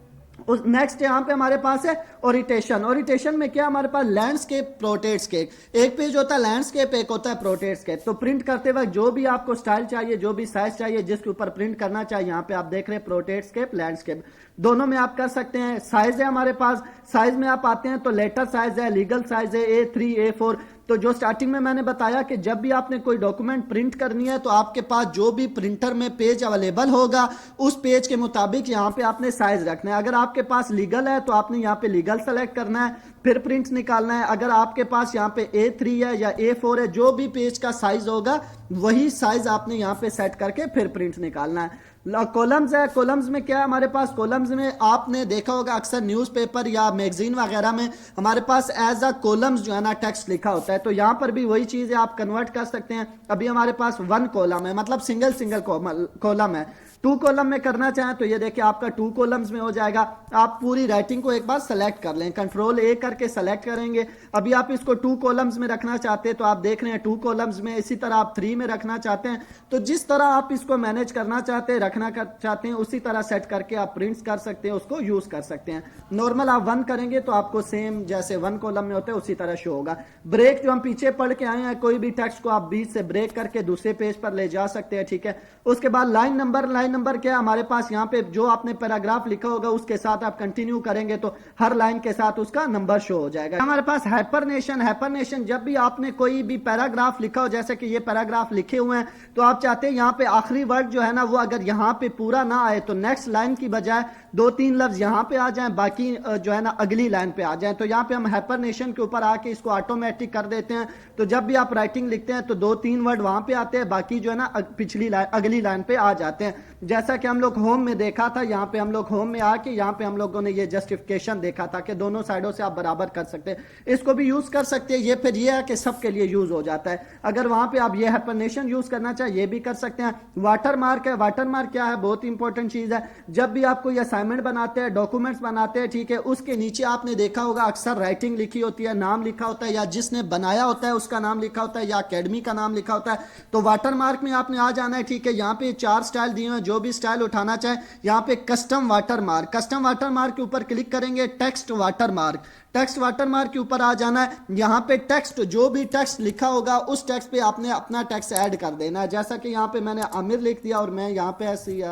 नेक्स्ट यहाँ पे हमारे पास है ओरिएंटेशन। ओरिएंटेशन में क्या हमारे पास लैंडस्केप, प्रोटेट्सकेप, एक पेज होता है लैंडस्केप, एक होता है प्रोटेट्सकेप। तो प्रिंट करते वक्त जो भी आपको स्टाइल चाहिए, जो भी साइज चाहिए, जिसके ऊपर प्रिंट करना चाहिए, यहाँ पे आप देख रहे हैं प्रोटेट्सकेप, लैंडस्केप, दोनों में आप कर सकते हैं। साइज है हमारे पास, साइज में आप आते हैं तो लेटर साइज है, लीगल साइज है, A3, A4। तो जो स्टार्टिंग में मैंने बताया कि जब भी आपने कोई डॉक्यूमेंट प्रिंट करनी है तो आपके पास जो भी प्रिंटर में पेज अवेलेबल होगा उस पेज के मुताबिक यहाँ पे आपने साइज रखना है। अगर आपके पास लीगल है तो आपने यहाँ पे लीगल सेलेक्ट करना है, फिर प्रिंट निकालना है। अगर आपके पास यहाँ पे A3 है या A4 है, जो भी पेज का साइज होगा वही साइज आपने यहाँ पे सेट करके फिर प्रिंट निकालना है। कॉलम्स है, कॉलम्स में क्या है हमारे पास, कॉलम्स में आपने देखा होगा अक्सर न्यूज़पेपर या मैगजीन वगैरह में हमारे पास एज अ कॉलम्स जो है ना टेक्स्ट लिखा होता है, तो यहाँ पर भी वही चीज है, आप कन्वर्ट कर सकते हैं। अभी हमारे पास 1 कॉलम है, मतलब सिंगल कॉलम है। 2 कॉलम में करना चाहें तो ये देखिए आपका 2 कॉलम्स में हो जाएगा। आप पूरी राइटिंग को एक बार सेलेक्ट कर लें, Ctrl+A करके सेलेक्ट करेंगे। अभी आप इसको 2 कॉलम्स में रखना चाहते हैं तो आप देख रहे हैं 2 कॉलम्स में, इसी तरह आप 3 में रखना चाहते हैं, तो जिस तरह आप इसको मैनेज करना चाहते हैं, रखना चाहते हैं, उसी तरह सेट करके आप प्रिंट्स कर सकते हैं, उसको यूज कर सकते हैं। नॉर्मल आप 1 करेंगे तो आपको सेम जैसे 1 कॉलम में होता है उसी तरह शो होगा। ब्रेक जो हम पीछे पढ़ के आए हैं, कोई भी टेक्स्ट को आप बीच से ब्रेक करके दूसरे पेज पर ले जा सकते हैं, ठीक है। उसके बाद लाइन नंबर क्या है हमारे पास, यहाँ पे जो आपने पैराग्राफ लिखा होगा उसके साथ आप कंटिन्यू करेंगे तो हर लाइन के साथ उसका नंबर शो हो जाएगा। हमारे पास हाइपरनेशन, जब भी आपने कोई भी पैराग्राफ लिखा हो, जैसे कि ये पैराग्राफ लिखे हुए हैं, तो आप चाहते हैं यहाँ पे आखिरी वर्ड जो है ना वो अगर यहाँ पे पूरा ना आए तो नेक्स्ट लाइन की बजाय 2-3 लफ्ज यहाँ पे आ जाएं, बाकी जो है ना अगली लाइन पे आ जाएं। तो यहाँ पे हम हाइपरनेशन के ऊपर आके इसको ऑटोमेटिक कर देते हैं। तो जब भी आप राइटिंग लिखते हैं तो 2-3 वर्ड वहां पे आते हैं, बाकी जो है ना पिछली लाइन अगली लाइन पे आ जाते हैं। जैसा कि हम लोग होम में देखा था, यहाँ पे हम लोग होम में आके यहाँ पे हम लोगों ने ये जस्टिफिकेशन देखा था कि दोनों साइडों से आप बराबर कर सकते हैं, इसको भी यूज कर सकते हैं। ये फिर ये है कि सबके लिए यूज हो जाता है। अगर वहां पे आप ये हाइपरनेशन यूज करना चाहे ये भी कर सकते हैं। वाटरमार्क है, वाटरमार्क क्या है, बहुत इंपॉर्टेंट चीज है। जब भी आप कोई असाइनमेंट बनाते हैं, डॉक्यूमेंट्स बनाते हैं, ठीक है, उसके नीचे आपने देखा होगा अक्सर राइटिंग लिखी होती है, नाम लिखा होता है, या जिसने बनाया होता है उसका नाम लिखा होता है, या अकेडमी का नाम लिखा होता है। तो वाटरमार्क में आपने आ जाना है, ठीक है। यहाँ पे 4 स्टाइल दिए हैं, जो भी स्टाइल उठाना चाहे यहाँ पे कस्टम वाटरमार्क के ऊपर क्लिक करेंगे, टेक्स्ट वाटरमार्क के ऊपर आ जाना है। यहाँ पे टेक्स्ट, जो भी टेक्स्ट लिखा होगा उस टेक्स्ट पे आपने अपना टेक्स्ट ऐड कर देना है। जैसा कि यहाँ पे मैंने आमिर लिख दिया और मैं यहाँ पे ऐसे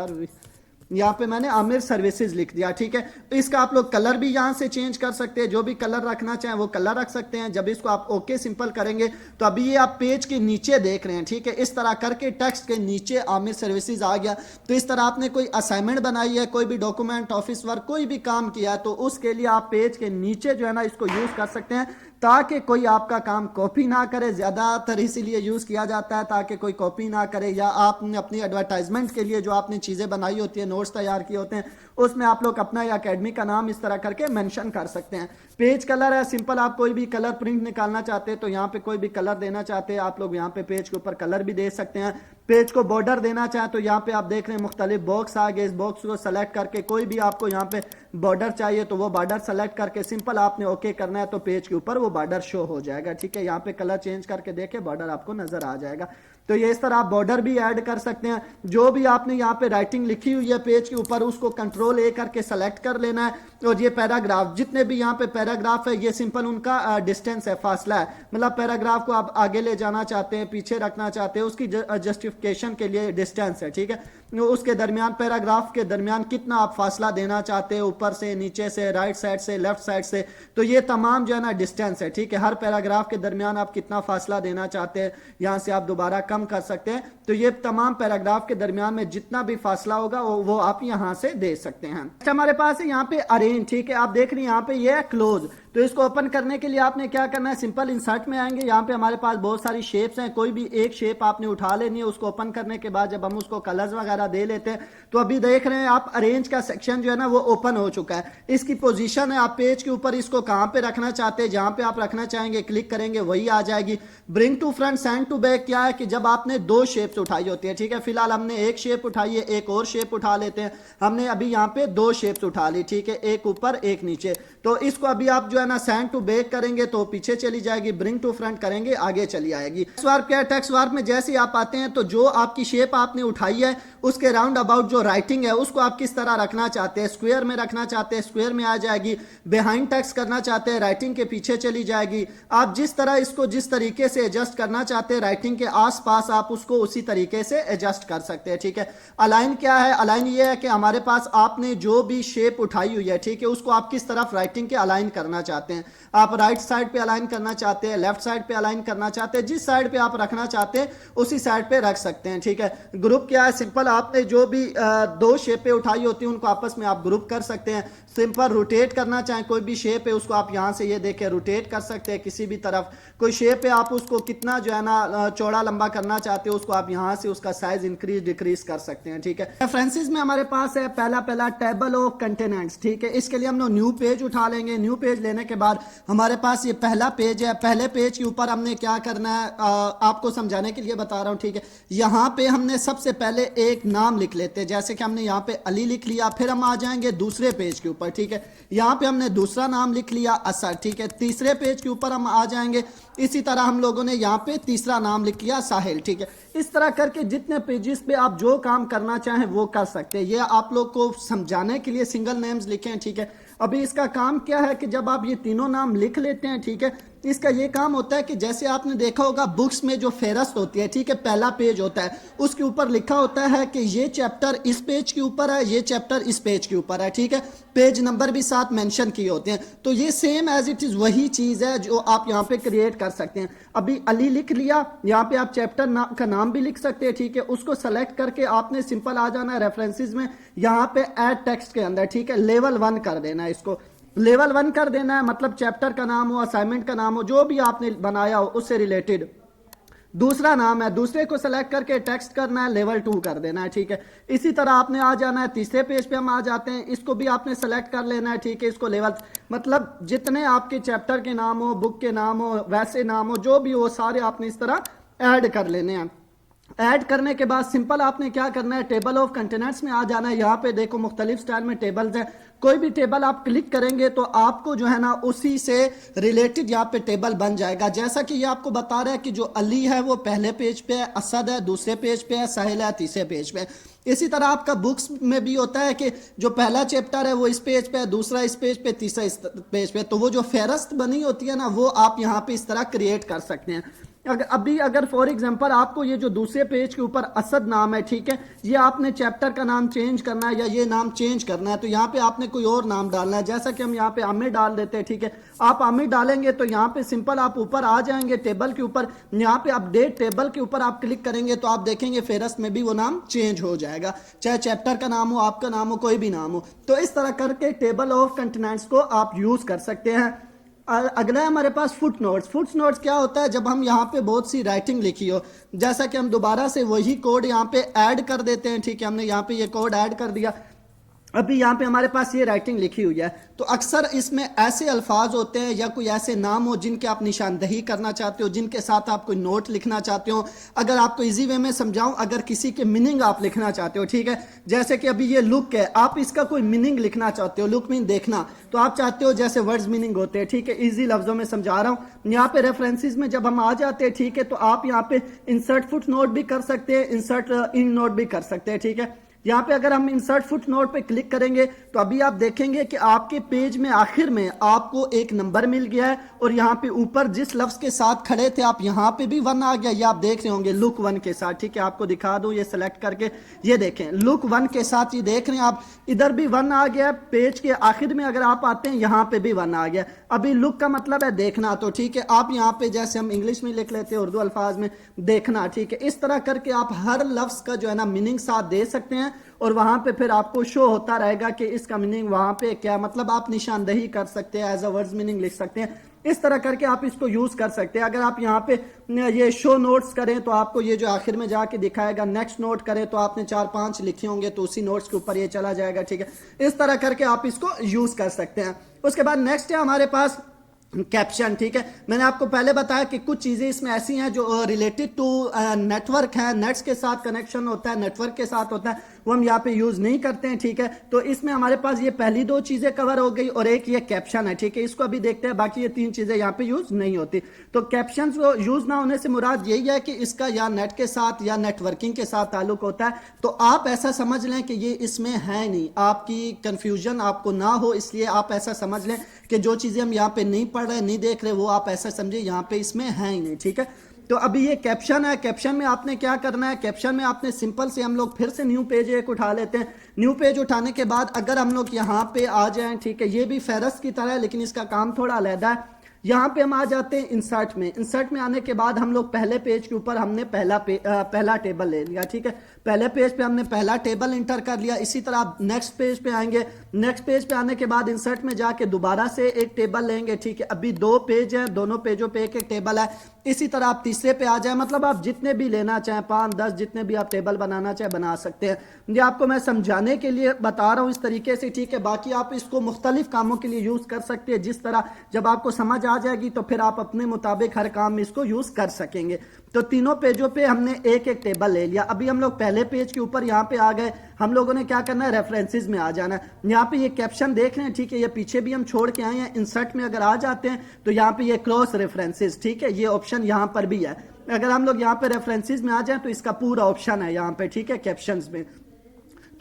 यहाँ पे मैंने आमिर सर्विसेज लिख दिया, ठीक है। तो इसका आप लोग कलर भी यहाँ से चेंज कर सकते हैं, जो भी कलर रखना चाहें वो कलर रख सकते हैं। जब इसको आप ओके सिंपल करेंगे तो अभी ये आप पेज के नीचे देख रहे हैं, ठीक है, इस तरह करके टेक्स्ट के नीचे आमिर सर्विसेज आ गया। तो इस तरह आपने कोई असाइनमेंट बनाई है, कोई भी डॉक्यूमेंट, ऑफिस वर्क, कोई भी काम किया, तो उसके लिए आप पेज के नीचे जो है ना इसको यूज कर सकते हैं, ताकि कोई आपका काम कॉपी ना करे। ज्यादातर इसीलिए यूज किया जाता है ताकि कोई कॉपी ना करे, या आपने अपनी एडवर्टाइजमेंट के लिए जो आपने चीजें बनाई होती है, नोट्स तैयार किए होते हैं, उसमें आप लोग अपना या अकेडमी का नाम इस तरह करके मेंशन कर सकते हैं। पेज कलर है सिंपल, आप कोई भी कलर प्रिंट निकालना चाहते हैं तो यहाँ पे कोई भी कलर देना चाहते हैं आप लोग यहाँ पे पेज के ऊपर कलर भी दे सकते हैं। पेज को बॉर्डर देना चाहे तो यहाँ पे आप देख रहे हैं मुख्तलिफ बॉक्स आ गए, इस बॉक्स को सेलेक्ट करके कोई भी आपको यहाँ पे बॉर्डर चाहिए तो वो बॉर्डर सेलेक्ट करके सिंपल आपने ओके करना है, तो पेज के ऊपर वो बॉर्डर शो हो जाएगा, ठीक है। यहाँ पे कलर चेंज करके देखे बॉर्डर आपको नजर आ जाएगा। तो ये इस तरह आप बॉर्डर भी ऐड कर सकते हैं। जो भी आपने यहाँ पे राइटिंग लिखी हुई है पेज के ऊपर उसको कंट्रोल ए करके सेलेक्ट कर लेना है। और ये पैराग्राफ, जितने भी यहाँ पे पैराग्राफ है ये सिंपल उनका डिस्टेंस है, फासला है, मतलब पैराग्राफ को आप आगे ले जाना चाहते हैं, पीछे रखना चाहते हैं, उसकी जस्टिफिकेशन के लिए डिस्टेंस है, ठीक है। उसके दरमियान, पैराग्राफ के दरमियान कितना आप फासला देना चाहते हैं, ऊपर से, नीचे से, राइट साइड से, लेफ्ट साइड से, तो ये तमाम जो है ना डिस्टेंस है, ठीक है। हर पैराग्राफ के दरमियान आप कितना फासला देना चाहते हैं, यहाँ से आप दोबारा कम कर सकते हैं। तो ये तमाम पैराग्राफ के दरमियान में जितना भी फासला होगा वो आप यहाँ से दे सकते हैं। हमारे पास है यहाँ पे अरेंज, ठीक है, आप देख रहे हैं यहाँ पे ये है क्लोज। तो इसको ओपन करने के लिए आपने क्या करना है, सिंपल इंसर्ट में आएंगे। यहाँ पे हमारे पास बहुत सारी शेप्स हैं, कोई भी एक शेप आपने उठा लेनी है। उसको ओपन करने के बाद जब हम उसको कलर्स वगैरह दे लेते हैं तो अभी देख रहे हैं आप अरेंज का सेक्शन जो है ना वो ओपन हो चुका है। इसकी पोजीशन है, आप पेज के ऊपर इसको कहाँ पे रखना चाहते हैं, जहां पे आप रखना चाहेंगे क्लिक करेंगे वही आ जाएगी। Bring to front, send to back क्या है कि जब आपने 2 शेप्स उठाई होती है, ठीक है। फिलहाल हमने एक शेप उठाई है, एक और शेप उठा लेते हैं। हमने अभी यहाँ पे 2 शेप्स उठा ली, ठीक है, एक ऊपर एक नीचे। तो इसको अभी आप जो है ना सेंड टू बैक करेंगे तो पीछे चली जाएगी, ब्रिंग टू फ्रंट करेंगे आगे चली आएगी। टेक्स्ट वार्प क्या है, टेक्स्ट वार्प में जैसे ही आप आते हैं तो जो आपकी शेप आपने उठाई है उसके राउंड अबाउट जो राइटिंग है उसको आप किस तरह रखना चाहते हैं, स्क्वायर में रखना चाहते हैं, स्क्वायर में आ जाएगी। बिहाइंड टेक्स्ट करना चाहते हैं, राइटिंग के पीछे चली जाएगी। आप जिस तरह इसको जिस तरीके से एडजस्ट करना चाहते हैं राइटिंग के आसपास, आप उसको उसी तरीके से एडजस्ट कर सकते हैं, ठीक है। अलाइन क्या है, अलाइन ये है कि हमारे पास आपने जो भी शेप उठाई हुई है, ठीक है, उसको आप किस तरफ राइटिंग के अलाइन करना चाहते हैं। आप राइट साइड पे अलाइन करना चाहते हैं, लेफ्ट साइड पे अलाइन करना चाहते हैं, जिस साइड पे आप रखना चाहते हैं उसी साइड पे रख सकते हैं, ठीक है। ग्रुप क्या है, सिंपल आपने जो भी 2 शेपें उठाई होती हैं उनको आपस में आप ग्रुप कर सकते हैं। सिंपल रोटेट करना चाहें, कोई भी शेप है उसको आप यहां से ये देखें रोटेट कर सकते हैं किसी भी तरफ। कोई शेप है आप उसको कितना जो है ना चौड़ा लंबा करना चाहते हो उसको आप यहां से उसका साइज इंक्रीज डिक्रीज कर सकते हैं, ठीक है। रेफरेंसेस में हमारे पास है पहला टेबल ऑफ कंटेनेंट्स, ठीक है। इसके लिए हम लोग न्यू पेज उठा लेंगे। न्यू पेज लेने के बाद हमारे पास ये पहला पेज है। पहले पेज के ऊपर हमने क्या करना है, आपको समझाने के लिए बता रहा हूं, ठीक है। यहां पे हमने सबसे पहले एक नाम लिख लेते हैं, जैसे कि हमने यहाँ पे अली लिख लिया। फिर हम आ जाएंगे दूसरे पेज के ऊपर, ठीक है। यहाँ पे हमने दूसरा नाम लिख लिया असर, ठीक है। तीसरे पेज के ऊपर हम आ जाएंगे, इसी तरह हम लोगों ने यहाँ पे तीसरा नाम लिख लिया साहिल, ठीक है। इस तरह करके जितने पेजेस पे आप जो काम करना चाहें वो कर सकते हैं। ये आप लोग को समझाने के लिए सिंगल नेम्स लिखे हैं, ठीक है। अभी इसका काम क्या है कि जब आप ये तीनों नाम लिख लेते हैं, ठीक है, इसका ये काम होता है कि जैसे आपने देखा होगा बुक्स में जो फेहरिस्त होती है, ठीक है, पहला पेज होता है, उसके ऊपर लिखा होता है कि ये चैप्टर इस पेज के ऊपर है, ये चैप्टर इस पेज के ऊपर है, ठीक है, पेज नंबर भी साथ मेंशन किए होते हैं। तो ये सेम एज इट इज वही चीज है जो आप यहाँ पे क्रिएट कर सकते हैं। अभी अली लिख लिया, यहाँ पे आप चैप्टर का नाम भी लिख सकते हैं, ठीक है, उसको सेलेक्ट करके आपने सिंपल आ जाना है रेफरेंसेस में, यहाँ पे ऐड टेक्स्ट के अंदर, ठीक है, लेवल 1 कर देना है, इसको लेवल 1 कर देना है, मतलब चैप्टर का नाम हो, असाइनमेंट का नाम हो, जो भी आपने बनाया हो उससे रिलेटेड दूसरा नाम है, दूसरे को सेलेक्ट करके टेक्स्ट करना है, लेवल 2 कर देना है, ठीक है। इसी तरह आपने आ जाना है तीसरे पेज पे, हम आ जाते हैं, इसको भी आपने सेलेक्ट कर लेना है, ठीक है, इसको लेवल, मतलब जितने आपके चैप्टर के नाम हो, बुक के नाम हो, वैसे नाम हो, जो भी हो, सारे आपने इस तरह ऐड कर लेने हैं। ऐड करने के बाद सिंपल आपने क्या करना है, टेबल ऑफ कंटेनर्स में आ जाना है। यहाँ पे देखो मुख्तलिफ स्टाइल में टेबल्स हैं, कोई भी टेबल आप क्लिक करेंगे तो आपको जो है ना उसी से रिलेटेड यहाँ पे टेबल बन जाएगा। जैसा कि ये आपको बता रहा है कि जो अली है वो पहले पेज पे है, असद है दूसरे पेज पे है, साहिल है तीसरे पेज पे है। इसी तरह आपका बुक्स में भी होता है कि जो पहला चैप्टर है वो इस पेज पे है, दूसरा इस पेज पे, तीसरा इस पेज पे। तो वो जो फेहरिस्त बनी होती है ना, वो आप यहाँ पे इस तरह क्रिएट कर सकते हैं। अगर फॉर एग्जांपल आपको ये जो दूसरे पेज के ऊपर असद नाम है, ठीक है, ये आपने चैप्टर का नाम चेंज करना है या ये नाम चेंज करना है, तो यहाँ पे आपने कोई और नाम डालना है। जैसा कि हम यहाँ पे आमिर डाल देते हैं, ठीक है, आप आमिर डालेंगे तो यहाँ पे सिंपल आप ऊपर आ जाएंगे टेबल के ऊपर, यहाँ पे अपडेट टेबल के ऊपर आप क्लिक करेंगे तो आप देखेंगे फेहरिस्त में भी वो नाम चेंज हो जाएगा, चाहे चैप्टर का नाम हो, आपका नाम हो, कोई भी नाम हो। तो इस तरह करके टेबल ऑफ कंटेनर्स को आप यूज कर सकते हैं। अगला है हमारे पास फुट नोट्स। फुट नोट्स क्या होता है, जब हम यहाँ पे बहुत सी राइटिंग लिखी हो, जैसा कि हम दोबारा से वही कोड यहाँ पे ऐड कर देते हैं, ठीक है, हमने यहाँ पे ये कोड ऐड कर दिया। अभी यहाँ पे हमारे पास ये राइटिंग लिखी हुई है, तो अक्सर इसमें ऐसे अल्फाज होते हैं या कोई ऐसे नाम हो जिनके आप निशानदही करना चाहते हो, जिनके साथ आप कोई नोट लिखना चाहते हो। अगर आपको इजी वे में समझाऊं, अगर किसी के मीनिंग आप लिखना चाहते हो, ठीक है, जैसे कि अभी ये लुक है, आप इसका कोई मीनिंग लिखना चाहते हो, लुक मीन देखना, तो आप चाहते हो जैसे वर्ड्स मीनिंग होते हैं, ठीक है, इजी लफ्जों में समझा रहा हूँ। यहाँ पे रेफरेंसेस में जब हम आ जाते हैं, ठीक है, तो आप यहाँ पे इंसर्ट फुट नोट भी कर सकते हैं, इंसर्ट इन नोट भी कर सकते हैं, ठीक है। यहाँ पे अगर हम इंसर्ट फुट नोट पे क्लिक करेंगे तो अभी आप देखेंगे कि आपके पेज में आखिर में आपको एक नंबर मिल गया है, और यहाँ पे ऊपर जिस लफ्ज के साथ खड़े थे आप, यहाँ पे भी 1 आ गया, ये आप देख रहे होंगे लुक 1 के साथ, ठीक है, आपको दिखा दूं ये सेलेक्ट करके, ये देखें लुक 1 के साथ, ये देख रहे हैं आप, इधर भी 1 आ गया, पेज के आखिर में अगर आप आते हैं यहाँ पे भी 1 आ गया। अभी लुक का मतलब है देखना, तो ठीक है, आप यहाँ पे जैसे हम इंग्लिश में लिख लेते हैं, उर्दू अल्फाज में देखना, ठीक है, इस तरह करके आप हर लफ्ज का जो है ना मीनिंग साथ दे सकते हैं, और वहां पे फिर आपको शो होता रहेगा कि इसका मीनिंग वहां पे क्या, मतलब आप निशानदही कर सकते हैं, एज अ वर्ड्स मीनिंग लिख सकते हैं। इस तरह करके आप इसको यूज कर सकते हैं। अगर आप यहाँ पे ये शो नोट्स करें तो आपको ये जो आखिर में जाके दिखाएगा, नेक्स्ट नोट करें तो आपने 4-5 लिखे होंगे तो उसी नोट्स के ऊपर ये चला जाएगा, ठीक है, इस तरह करके आप इसको यूज कर सकते हैं। उसके बाद नेक्स्ट है हमारे पास कैप्शन, ठीक है। मैंने आपको पहले बताया कि कुछ चीजें इसमें ऐसी हैं जो रिलेटेड टू नेटवर्क है, नेट्स के साथ कनेक्शन होता है, नेटवर्क के साथ होता है, वो हम यहाँ पे यूज नहीं करते हैं, ठीक है। तो इसमें हमारे पास ये पहली 2 चीजें कवर हो गई और एक ये कैप्शन है, ठीक है, इसको अभी देखते हैं। बाकी ये 3 चीजें यहाँ पे यूज नहीं होती। तो कैप्शन को यूज ना होने से मुराद यही है कि इसका या नेट के साथ या नेटवर्किंग के साथ ताल्लुक होता है, तो आप ऐसा समझ लें कि ये इसमें है नहीं, आपकी कंफ्यूजन आपको ना हो, इसलिए आप ऐसा समझ लें कि जो चीजें हम यहाँ पे नहीं पढ़ रहे, नहीं देख रहे, वो आप ऐसा समझे यहाँ पे इसमें है ही नहीं, ठीक है। तो अभी ये कैप्शन है, कैप्शन में आपने क्या करना है, कैप्शन में आपने सिंपल से, हम लोग फिर से न्यू पेज एक उठा लेते हैं। न्यू पेज उठाने के बाद अगर हम लोग यहाँ पे आ जाएं, ठीक है, ये भी फेहरिस्त की तरह है लेकिन इसका काम थोड़ा अलग है। यहाँ पे हम आ जाते हैं इंसर्ट में। इंसर्ट में आने के बाद हम लोग पहले पेज के ऊपर हमने पहला टेबल ले लिया, ठीक है, पहले पेज पे हमने पहला टेबल इंटर कर लिया। इसी तरह आप नेक्स्ट पेज पे आएंगे, नेक्स्ट पेज पे आने के बाद इंसर्ट में जाके दोबारा से एक टेबल लेंगे, ठीक है। अभी 2 पेज हैं, दोनों पेजों पे एक एक टेबल है। इसी तरह आप तीसरे पे आ जाए, मतलब आप जितने भी लेना चाहें, 5-10 जितने भी आप टेबल बनाना चाहें बना सकते हैं। ये आपको मैं समझाने के लिए बता रहा हूँ इस तरीके से, ठीक है। बाकी आप इसको मुख्तलिफ कामों के लिए यूज कर सकते हैं, जिस तरह जब आपको समझ आ जाएगी तो फिर आप अपने मुताबिक हर काम में इसको यूज कर सकेंगे। तो तीनों पेजों पे हमने एक एक टेबल ले लिया। अभी हम लोग पहले पेज के ऊपर यहाँ पे आ गए, हम लोगों ने क्या करना है, रेफरेंसेस में आ जाना है। यहाँ पे ये कैप्शन देख रहे हैं, ठीक है, ये पीछे भी हम छोड़ के आए हैं। इंसर्ट में अगर आ जाते हैं तो यहाँ पे ये क्रॉस रेफरेंसेस, ठीक है, ये ऑप्शन यहाँ पर भी है। अगर हम लोग यहाँ पे रेफरेंसेस में आ जाए तो इसका पूरा ऑप्शन है यहाँ पे, ठीक है, कैप्शंस में।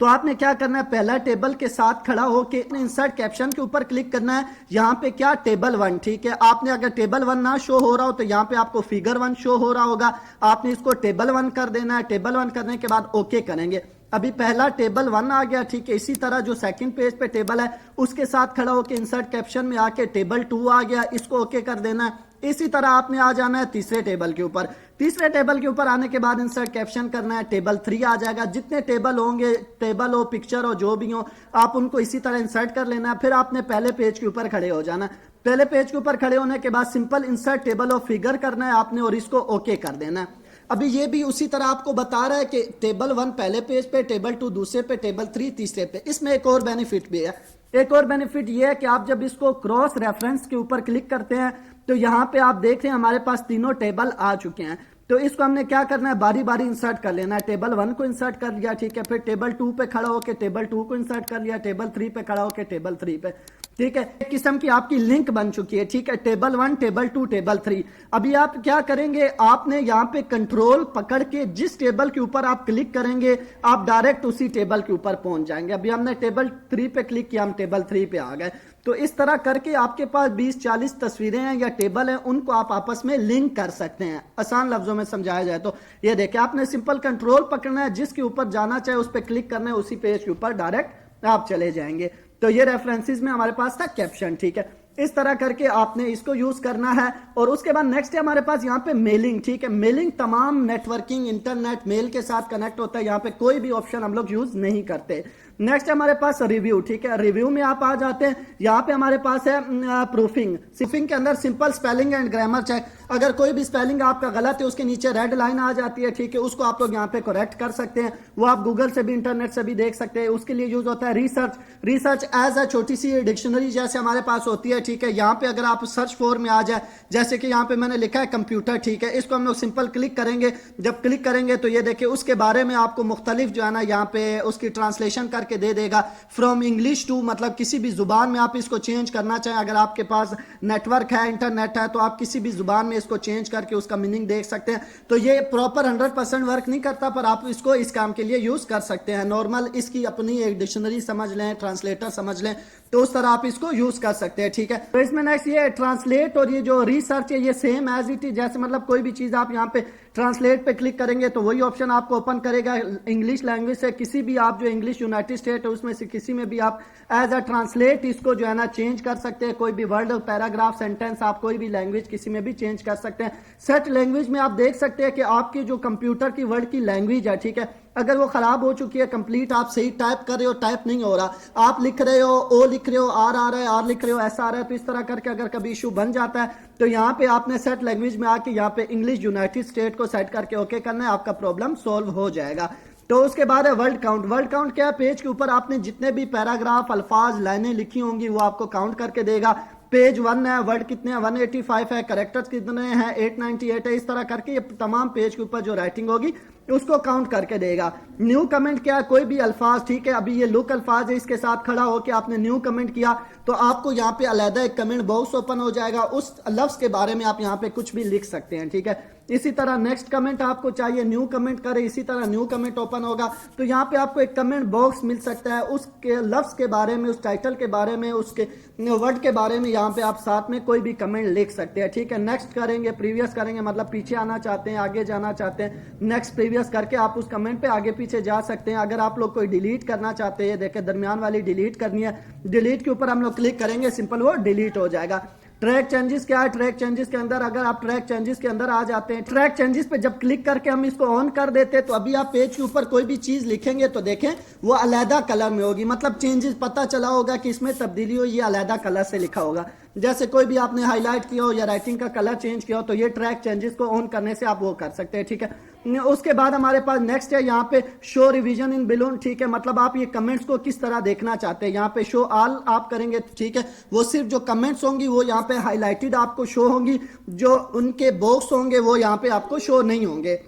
तो आपने क्या करना है, पहला टेबल के साथ खड़ा होके इंसर्ट कैप्शन के ऊपर क्लिक करना है। यहाँ पे क्या, टेबल 1, ठीक है। आपने अगर टेबल 1 ना शो हो रहा हो तो यहाँ पे आपको फिगर 1 शो हो रहा होगा, आपने इसको टेबल 1 कर देना है। टेबल 1 करने के बाद ओके करेंगे। अभी पहला टेबल 1 आ गया, ठीक है। इसी तरह जो सेकंड पेज पे टेबल है उसके साथ खड़ा होकर इंसर्ट कैप्शन में आके टेबल 2 आ गया, इसको ओके कर देना है। इसी तरह आपने आ जाना है तीसरे टेबल के ऊपर। तीसरे टेबल के ऊपर आने के बाद इंसर्ट कैप्शन करना है, टेबल 3 आ जाएगा। जितने टेबल होंगे, टेबल हो, पिक्चर हो, जो भी हो, आप उनको इसी तरह इंसर्ट कर लेना है। फिर आपने पहले पेज के ऊपर खड़े हो जाना। पहले पेज के ऊपर खड़े होने के बाद सिंपल इंसर्ट टेबल और फिगर करना है आपने, और इसको ओके कर देना है। अभी ये भी उसी तरह आपको बता रहा है कि टेबल 1 पहले पेज पे, टेबल 2 दूसरे पे, टेबल 3 तीसरे पे। इसमें एक और बेनिफिट भी है। एक और बेनिफिट ये है कि आप जब इसको क्रॉस रेफरेंस के ऊपर क्लिक करते हैं तो यहाँ पे आप देख रहे हैं हमारे पास तीनों टेबल आ चुके हैं। तो इसको हमने क्या करना है, बारी बारी इंसर्ट कर लेना है। टेबल 1 को इंसर्ट कर लिया, ठीक है। फिर टेबल 2 पे खड़ा होकर टेबल 2 को इंसर्ट कर लिया, टेबल 3 पे खड़ा होकर टेबल 3 पे, ठीक है। एक किस्म की आपकी लिंक बन चुकी है, ठीक है। Table 1, table 2, table 3। अभी आप क्या करेंगे, आपने यहाँ पे कंट्रोल पकड़ के जिस टेबल के ऊपर आप क्लिक करेंगे आप डायरेक्ट उसी टेबल के ऊपर पहुंच जाएंगे। अभी हमने टेबल 3 पे क्लिक किया, हम टेबल 3 पे आ गए। तो इस तरह करके आपके पास 20-40 तस्वीरें हैं या टेबल हैं, उनको आप आपस में लिंक कर सकते हैं। आसान लफ्जों में समझाया जाए तो ये देखिए, आपने सिंपल कंट्रोल पकड़ना है, जिसके ऊपर जाना चाहे उस पर क्लिक करना है, उसी पेज के ऊपर डायरेक्ट आप चले जाएंगे। तो ये रेफरेंसेस में हमारे पास था कैप्शन, ठीक है। इस तरह करके आपने इसको यूज करना है। और उसके बाद नेक्स्ट है हमारे पास यहाँ पे मेलिंग, ठीक है। मेलिंग तमाम नेटवर्किंग, इंटरनेट, मेल के साथ कनेक्ट होता है। यहाँ पे कोई भी ऑप्शन हम लोग यूज नहीं करते। नेक्स्ट हमारे पास रिव्यू, ठीक है। रिव्यू में आप आ जाते हैं, यहाँ पे हमारे पास है प्रूफिंग। प्रूफिंग के अंदर simple spelling and grammar check. अगर कोई भी स्पेलिंग आपका गलत है उसके नीचे रेड लाइन आ जाती है, ठीक है, उसको आप लोग यहाँ पे करेक्ट कर सकते हैं। वो आप गूगल से भी, इंटरनेट से भी देख सकते हैं। उसके लिए यूज होता है रिसर्च। रिसर्च एज अ छोटी सी डिक्शनरी जैसे हमारे पास होती है, ठीक है। यहाँ पे अगर आप सर्च फॉर में आ जाए, जैसे कि यहाँ पे मैंने लिखा है कंप्यूटर, ठीक है। इसको हम लोग सिंपल क्लिक करेंगे। जब क्लिक करेंगे तो ये देखिए उसके बारे में आपको मुख्तलिफ जो है ना यहाँ पे उसकी ट्रांसलेशन करके दे देगा। फ्रॉम इंग्लिश टू, मतलब किसी भी जुबान में आप इसको चेंज करना चाहें, अगर आपके पास नेटवर्क है, इंटरनेट है, तो आप किसी भी जुबान में इसको चेंज करके उसका मीनिंग देख सकते हैं। तो ये प्रॉपर 100% वर्क नहीं करता, पर आप इसको इस काम के लिए यूज कर सकते हैं। नॉर्मल इसकी अपनी एक डिक्शनरी समझ लें, ट्रांसलेटर समझ लें, तो उस तरह आप इसको यूज कर सकते हैं, ठीक है। तो इसमें नेक्स्ट ये ट्रांसलेट और ये जो रिसर्च है ये सेम एज इट इज, जैसे मतलब कोई भी चीज आप यहाँ पे ट्रांसलेट पे क्लिक करेंगे तो वही ऑप्शन आपको ओपन करेगा। इंग्लिश लैंग्वेज से किसी भी आप जो इंग्लिश यूनाइटेड स्टेट है उसमें से किसी में भी आप एज अ ट्रांसलेट इसको जो है ना चेंज कर सकते हैं। कोई भी वर्ड, पैराग्राफ, सेंटेंस आप कोई भी लैंग्वेज किसी में भी चेंज कर सकते हैं। सेट लैंग्वेज में आप देख सकते हैं कि आपकी जो कंप्यूटर की वर्ड की लैंग्वेज है, ठीक है, अगर वो खराब हो चुकी है कंप्लीट, आप सही टाइप कर रहे हो, टाइप नहीं हो रहा, आप लिख रहे हो ओ लिख रहे हो, आर आ रहा है, आर लिख रहे हो, ऐसा आ रहा है, तो इस तरह करके अगर कभी इशू बन जाता है तो यहाँ पे आपने सेट लैंग्वेज में आके यहाँ पे इंग्लिश यूनाइटेड स्टेट को सेट करके ओके करना है, आपका प्रॉब्लम सॉल्व हो जाएगा। तो उसके बाद है वर्ड काउंट। वर्ड काउंट क्या है, पेज के ऊपर आपने जितने भी पैराग्राफ, अल्फाज, लाइनें लिखी होंगी वो आपको काउंट करके देगा। पेज 1 है, वर्ड कितने हैं, 185 है, करेक्टर्स कितने हैं, 898 है। इस तरह करके ये तमाम पेज के ऊपर जो राइटिंग होगी उसको काउंट करके देगा। न्यू कमेंट क्या है, कोई भी अल्फाज, ठीक है, अभी ये लुक अल्फाज है, इसके साथ खड़ा होकर आपने न्यू कमेंट किया तो आपको यहाँ पे अलग एक कमेंट बॉक्स ओपन हो जाएगा। उस लफ्ज के बारे में आप यहाँ पे कुछ भी लिख सकते हैं, ठीक है। इसी तरह नेक्स्ट कमेंट आपको चाहिए, न्यू कमेंट करे, इसी तरह न्यू कमेंट ओपन होगा तो यहाँ पे आपको एक कमेंट बॉक्स मिल सकता है। उसके लफ्ज के बारे में, उस टाइटल के बारे में, उसके वर्ड के बारे में यहाँ पे आप साथ में कोई भी कमेंट लिख सकते हैं, ठीक है। नेक्स्ट करेंगे, प्रीवियस करेंगे, मतलब पीछे आना चाहते हैं, आगे जाना चाहते हैं, नेक्स्ट प्रीवियस करके आप उस कमेंट पे आगे पीछे जा सकते हैं। अगर आप लोग कोई डिलीट करना चाहते हैं, देखें दरमियान वाली डिलीट करनी है, डिलीट के ऊपर हम लोग क्लिक करेंगे, सिंपल वो डिलीट हो जाएगा। ट्रैक चेंजेस क्या है, ट्रैक चेंजेस के अंदर अगर आप ट्रैक चेंजेस के अंदर आ जाते हैं, ट्रैक चेंजेस पे जब क्लिक करके हम इसको ऑन कर देते हैं तो अभी आप पेज के ऊपर कोई भी चीज लिखेंगे तो देखें वो अलहदा कलर में होगी, मतलब चेंजेस पता चला होगा कि इसमें तब्दीली हो, ये अलहदा कलर से लिखा होगा। जैसे कोई भी आपने हाईलाइट किया हो या राइटिंग का कलर चेंज किया हो तो ये ट्रैक चेंजेस को ऑन करने से आप वो कर सकते हैं, ठीक है। उसके बाद हमारे पास नेक्स्ट है यहाँ पे शो रिवीजन इन बिलोन, ठीक है, मतलब आप ये कमेंट्स को किस तरह देखना चाहते हैं। यहाँ पे शो ऑल आप करेंगे, ठीक है, वो सिर्फ जो कमेंट्स होंगी वो यहाँ पे हाईलाइटेड आपको शो होंगी, जो उनके बॉक्स होंगे वो यहाँ पे आपको शो नहीं होंगे।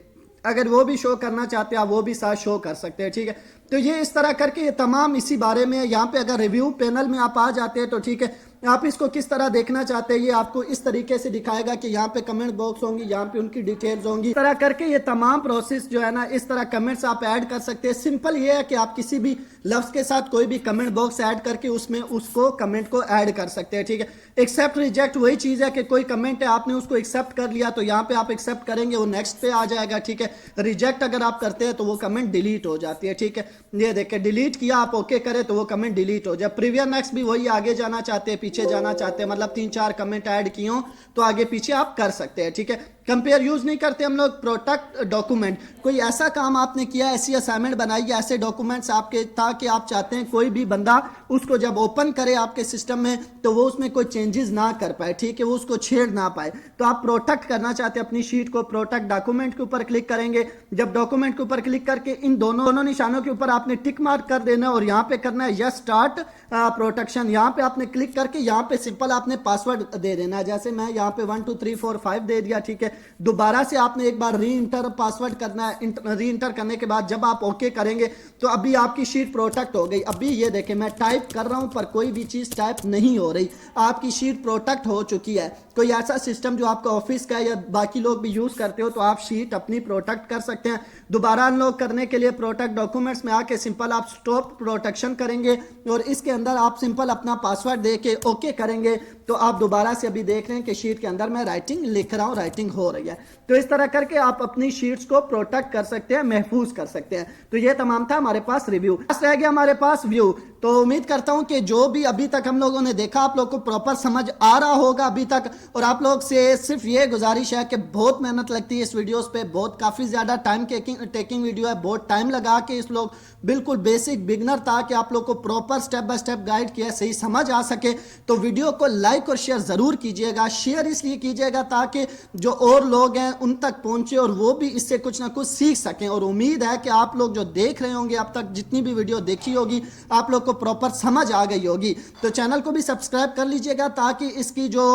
अगर वो भी शो करना चाहते हैं आप वो भी साथ शो कर सकते हैं, ठीक है। तो ये इस तरह करके ये तमाम इसी बारे में है। यहाँ पे अगर रिव्यू पैनल में आप आ जाते हैं तो ठीक है, आप इसको किस तरह देखना चाहते हैं ये आपको इस तरीके से दिखाएगा कि यहाँ पे कमेंट बॉक्स होंगी, यहाँ पे उनकी डिटेल्स होंगी। इस तरह करके ये तमाम प्रोसेस जो है ना, इस तरह कमेंट्स आप ऐड कर सकते हैं। सिंपल ये है कि आप किसी भी लफ्ज के साथ कोई भी कमेंट बॉक्स ऐड करके उसमें उसको कमेंट को ऐड कर सकते हैं, ठीक है। एक्सेप्ट रिजेक्ट वही चीज है कि कोई कमेंट है, आपने उसको एक्सेप्ट कर लिया तो यहाँ पे आप एक्सेप्ट करेंगे, वो नेक्स्ट पे आ जाएगा, ठीक है। रिजेक्ट अगर आप करते हैं तो वो कमेंट डिलीट हो जाती है, ठीक है। ये देखिए डिलीट किया, आप ओके करें तो वो कमेंट डिलीट हो जाए। प्रीवियस नेक्स्ट भी वही, आगे जाना चाहते हैं पीछे जाना चाहते हैं, मतलब 3-4 कमेंट ऐड किए हो तो आगे पीछे आप कर सकते हैं, ठीक है। कंपेयर यूज नहीं करते हम लोग। प्रोटेक्ट डॉक्यूमेंट, कोई ऐसा काम आपने किया, ऐसी असाइनमेंट बनाई है, ऐसे डॉक्यूमेंट्स आपके था कि आप चाहते हैं कोई भी बंदा उसको जब ओपन करे आपके सिस्टम में तो वो उसमें कोई चेंजेस ना कर पाए, ठीक है, वो उसको छेड़ ना पाए, तो आप प्रोटेक्ट करना चाहते हैं अपनी शीट को। प्रोटेक्ट डॉक्यूमेंट के ऊपर क्लिक करेंगे। जब डॉक्यूमेंट के ऊपर क्लिक करके इन दोनों निशानों के ऊपर आपने टिक मार्क कर देना और यहाँ पे करना है यस स्टार्ट प्रोटेक्शन। यहाँ पे आपने क्लिक करके यहाँ पे सिंपल आपने पासवर्ड दे देना है। जैसे मैं यहाँ पे 1 2 3 4 5 दे दिया, ठीक है। दोबारा से आपने एक बार री इंटर पासवर्ड करना है। री इंटर करने के बाद जब आप ओके करेंगे तो अभी आपकी शीट प्रोटेक्ट हो गई। अभी ये देखें मैं टाइप कर रहा हूं पर कोई भी चीज टाइप नहीं हो रही, आपकी शीट प्रोटेक्ट हो चुकी है। कोई ऐसा सिस्टम जो आपका ऑफिस का है या बाकी लोग भी यूज करते हो तो आप शीट अपनी प्रोटेक्ट कर सकते हैं। दोबारा अनलॉक करने के लिए प्रोटेक्ट डॉक्यूमेंट्स में आके सिंपल आप स्टॉप प्रोटेक्शन करेंगे और इसके अंदर आप सिंपल अपना पासवर्ड दे के ओके करेंगे तो आप दोबारा से अभी देख रहे हैं कि शीट के अंदर मैं राइटिंग लिख रहा हूं, राइटिंग हो रही है। तो इस तरह करके आप अपनी शीट्स को प्रोटेक्ट कर सकते हैं, महफूज कर सकते हैं। तो ये तमाम था हमारे पास रिव्यू। रह गया हमारे पास व्यू। तो उम्मीद करता हूं कि जो भी अभी तक हम लोगों ने देखा आप लोग को प्रॉपर समझ आ रहा होगा अभी तक। और आप लोग से सिर्फ ये गुजारिश है कि बहुत मेहनत लगती है इस वीडियोस पे, बहुत काफी ज्यादा टाइम टेकिंग वीडियो है, बहुत टाइम लगा के इस लोग बिल्कुल बेसिक बिगनर था कि आप लोग को proper step by step guide किया, सही समझ आ सके। तो वीडियो को लाइक और शेयर जरूर कीजिएगा। शेयर इसलिए कीजिएगा ताकि जो और लोग हैं उन तक पहुंचे और वो भी इससे कुछ ना कुछ सीख सकें। और उम्मीद है कि आप लोग जो देख रहे होंगे अब तक जितनी भी वीडियो देखी होगी आप लोग को प्रॉपर समझ आ गई होगी। तो चैनल को भी सब्सक्राइब कर लीजिएगा ताकि इसकी जो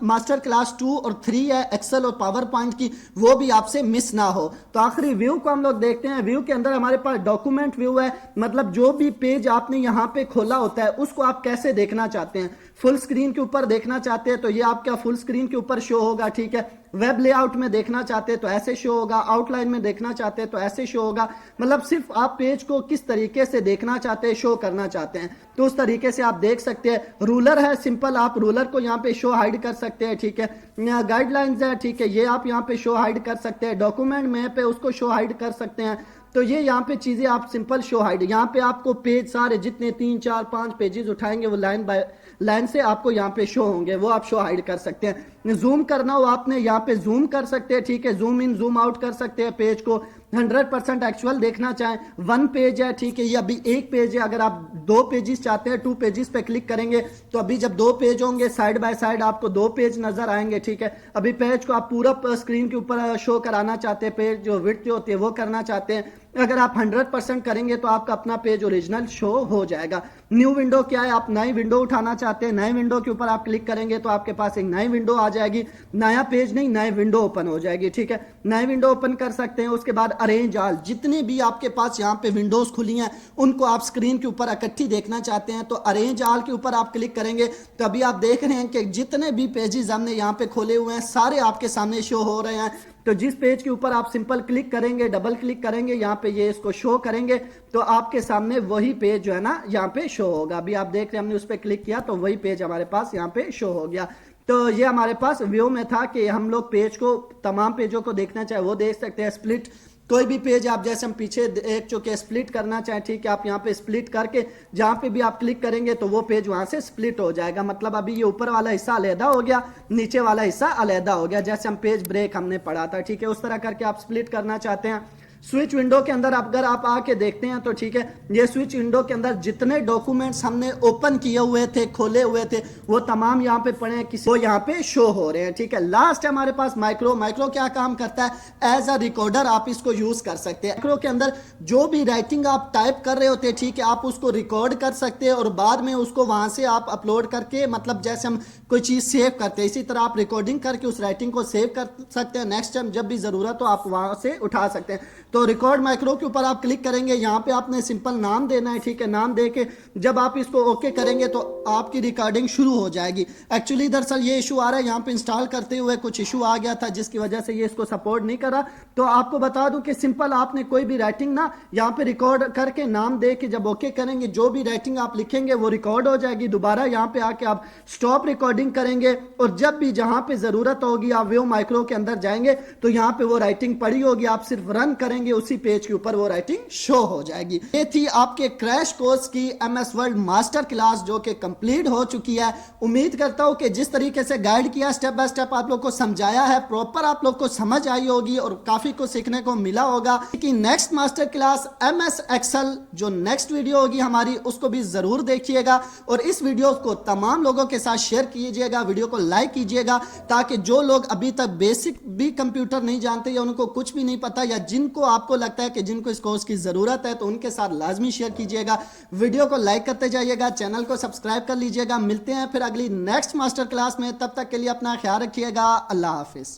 मास्टर क्लास 2 और 3 है एक्सेल और पावर पॉइंट की वो भी आपसे मिस ना हो। तो आखिरी व्यू को हम लोग देखते हैं। व्यू के अंदर हमारे पास डॉक्यूमेंट व्यू है, मतलब जो भी पेज आपने यहां पे खोला होता है उसको आप कैसे देखना चाहते हैं। फुल स्क्रीन के ऊपर देखना चाहते हैं तो ये आपका फुल स्क्रीन के ऊपर शो होगा, ठीक है। वेब लेआउट में देखना चाहते हैं तो ऐसे शो होगा, आउटलाइन में देखना चाहते हैं तो ऐसे शो होगा। मतलब सिर्फ आप पेज को किस तरीके से देखना चाहते हैं, शो करना चाहते हैं तो उस तरीके से आप देख सकते हैं। रूलर है, सिंपल आप रूलर को यहाँ पे शो हाइड कर सकते हैं, ठीक है। गाइडलाइंस है, ठीक है, ये आप यहाँ पे शो हाइड कर सकते हैं। डॉक्यूमेंट मैप है उसको शो हाइड कर सकते हैं। तो ये यहाँ पे चीजें आप सिंपल शो हाइड, यहाँ पे आपको पेज सारे जितने 3 4 5 पेजेस उठाएंगे वो लाइन बाय लाइन से आपको यहाँ पे शो होंगे, वो आप शो हाइड कर सकते हैं। जूम करना हो आपने यहाँ पे जूम कर सकते हैं, ठीक है। जूम इन जूम आउट कर सकते हैं पेज को। 100% एक्चुअल देखना चाहें 1 पेज है, ठीक है, ये अभी 1 पेज है। अगर आप 2 पेजेस चाहते हैं 2 पेजेस पे क्लिक करेंगे तो अभी जब 2 पेज होंगे साइड बाय साइड आपको 2 पेज नजर आएंगे, ठीक है। अभी पेज को आप पूरा स्क्रीन के ऊपर शो कराना चाहते हैं, पेज जो विड्थ होती है वो करना चाहते हैं, अगर आप 100% करेंगे तो आपका अपना पेज ओरिजिनल शो हो जाएगा। न्यू विंडो क्या है, आप नई विंडो उठाना चाहते हैं, नए विंडो के ऊपर आप क्लिक करेंगे तो आपके पास एक नई विंडो आ जाएगी। नया पेज नहीं, नई विंडो ओपन हो जाएगी, ठीक है। नई विंडो ओपन कर सकते हैं। उसके बाद अरेंज ऑल, जितने भी आपके पास यहाँ पे विंडोज खुली हैं उनको आप स्क्रीन के ऊपर इकट्ठी देखना चाहते हैं तो अरेंज ऑल के ऊपर आप क्लिक करेंगे तो अभी आप देख रहे हैं कि जितने भी पेजेस हमने यहाँ पे खोले हुए हैं सारे आपके सामने शो हो रहे हैं। तो जिस पेज के ऊपर आप सिंपल क्लिक करेंगे, डबल क्लिक करेंगे, यहाँ पे ये इसको शो करेंगे तो आपके सामने वही पेज जो है ना यहाँ पे शो होगा। अभी आप देख रहे हैं हमने उस पर क्लिक किया तो वही पेज हमारे पास यहाँ पे शो हो गया। तो ये हमारे पास व्यू में था कि हम लोग पेज को तमाम पेजों को देखना चाहे वो देख सकते हैं। स्प्लिट, कोई भी पेज आप जैसे हम पीछे देख चुके स्प्लिट करना चाहें, ठीक है, आप यहाँ पे स्प्लिट करके जहाँ पे भी आप क्लिक करेंगे तो वो पेज वहां से स्प्लिट हो जाएगा। मतलब अभी ये ऊपर वाला हिस्सा अलहदा हो गया, नीचे वाला हिस्सा अलहदा हो गया, जैसे हम पेज ब्रेक हमने पढ़ा था, ठीक है। उस तरह करके आप स्प्लिट करना चाहते हैं। स्विच विंडो के अंदर अगर आप आके देखते हैं तो ठीक है, ये स्विच विंडो के अंदर जितने डॉक्यूमेंट्स हमने ओपन किए हुए थे, खोले हुए थे, वो तमाम यहाँ पे पड़े हैं, किसी को यहाँ पे शो हो रहे हैं, ठीक है। लास्ट है हमारे पास माइक्रो। माइक्रो क्या काम करता है, एज अ रिकॉर्डर आप इसको यूज कर सकते हैं। माइक्रो के अंदर जो भी राइटिंग आप टाइप कर रहे होते हैं, ठीक है, आप उसको रिकॉर्ड कर सकते हैं और बाद में उसको वहां से आप अपलोड करके, मतलब जैसे हम कोई चीज सेव करते हैं इसी तरह आप रिकॉर्डिंग करके उस राइटिंग को सेव कर सकते हैं। नेक्स्ट टाइम जब भी जरूरत हो आप वहां से उठा सकते हैं। तो रिकॉर्ड माइक्रो के ऊपर आप क्लिक करेंगे, यहाँ पे आपने सिंपल नाम देना है, ठीक है। नाम दे के जब आप इसको ओके करेंगे तो आपकी रिकॉर्डिंग शुरू हो जाएगी। एक्चुअली दरअसल ये इशू आ रहा है, यहाँ पे इंस्टॉल करते हुए कुछ इशू आ गया था जिसकी वजह से ये इसको सपोर्ट नहीं करा। तो आपको बता दूं कि सिंपल आपने कोई भी राइटिंग ना यहाँ पे रिकॉर्ड करके नाम दे के जब ओके करेंगे, जो भी राइटिंग आप लिखेंगे वो रिकॉर्ड हो जाएगी। दोबारा यहाँ पे आके आप स्टॉप रिकॉर्डिंग करेंगे और जब भी जहां पे जरूरत होगी आप व्यू माइक्रो के अंदर जाएंगे तो यहाँ पे वो राइटिंग पड़ी होगी, आप सिर्फ रन करेंगे उसी पेज के ऊपर वो राइटिंग शो हो जाएगी। ये थी आपके क्रैश कोर्स की MS वर्ल्ड मास्टर क्लास जो कि कंप्लीट हो चुकी है। उम्मीद करता हूं कि जिस तरीके से गाइड किया, स्टेप बाय स्टेप आप लोग को समझाया है, प्रॉपर आप लोग को समझ आई होगी और काफी कुछ सीखने को मिला होगा। कि next master class MS Excel जो नेक्स्ट वीडियो होगी हमारी, उसको भी जरूर देखिएगा और इस वीडियो को तमाम लोगों के साथ शेयर कीजिएगा, वीडियो को लाइक कीजिएगा ताकि जो लोग अभी तक बेसिक भी कंप्यूटर नहीं जानते या उनको कुछ भी नहीं पता या जिनको आपको लगता है कि जिनको इस कोर्स की जरूरत है तो उनके साथ लाजमी शेयर कीजिएगा। वीडियो को लाइक करते जाइएगा, चैनल को सब्सक्राइब कर लीजिएगा। मिलते हैं फिर अगली नेक्स्ट मास्टर क्लास में, तब तक के लिए अपना ख्याल रखिएगा। अल्लाह हाफिज।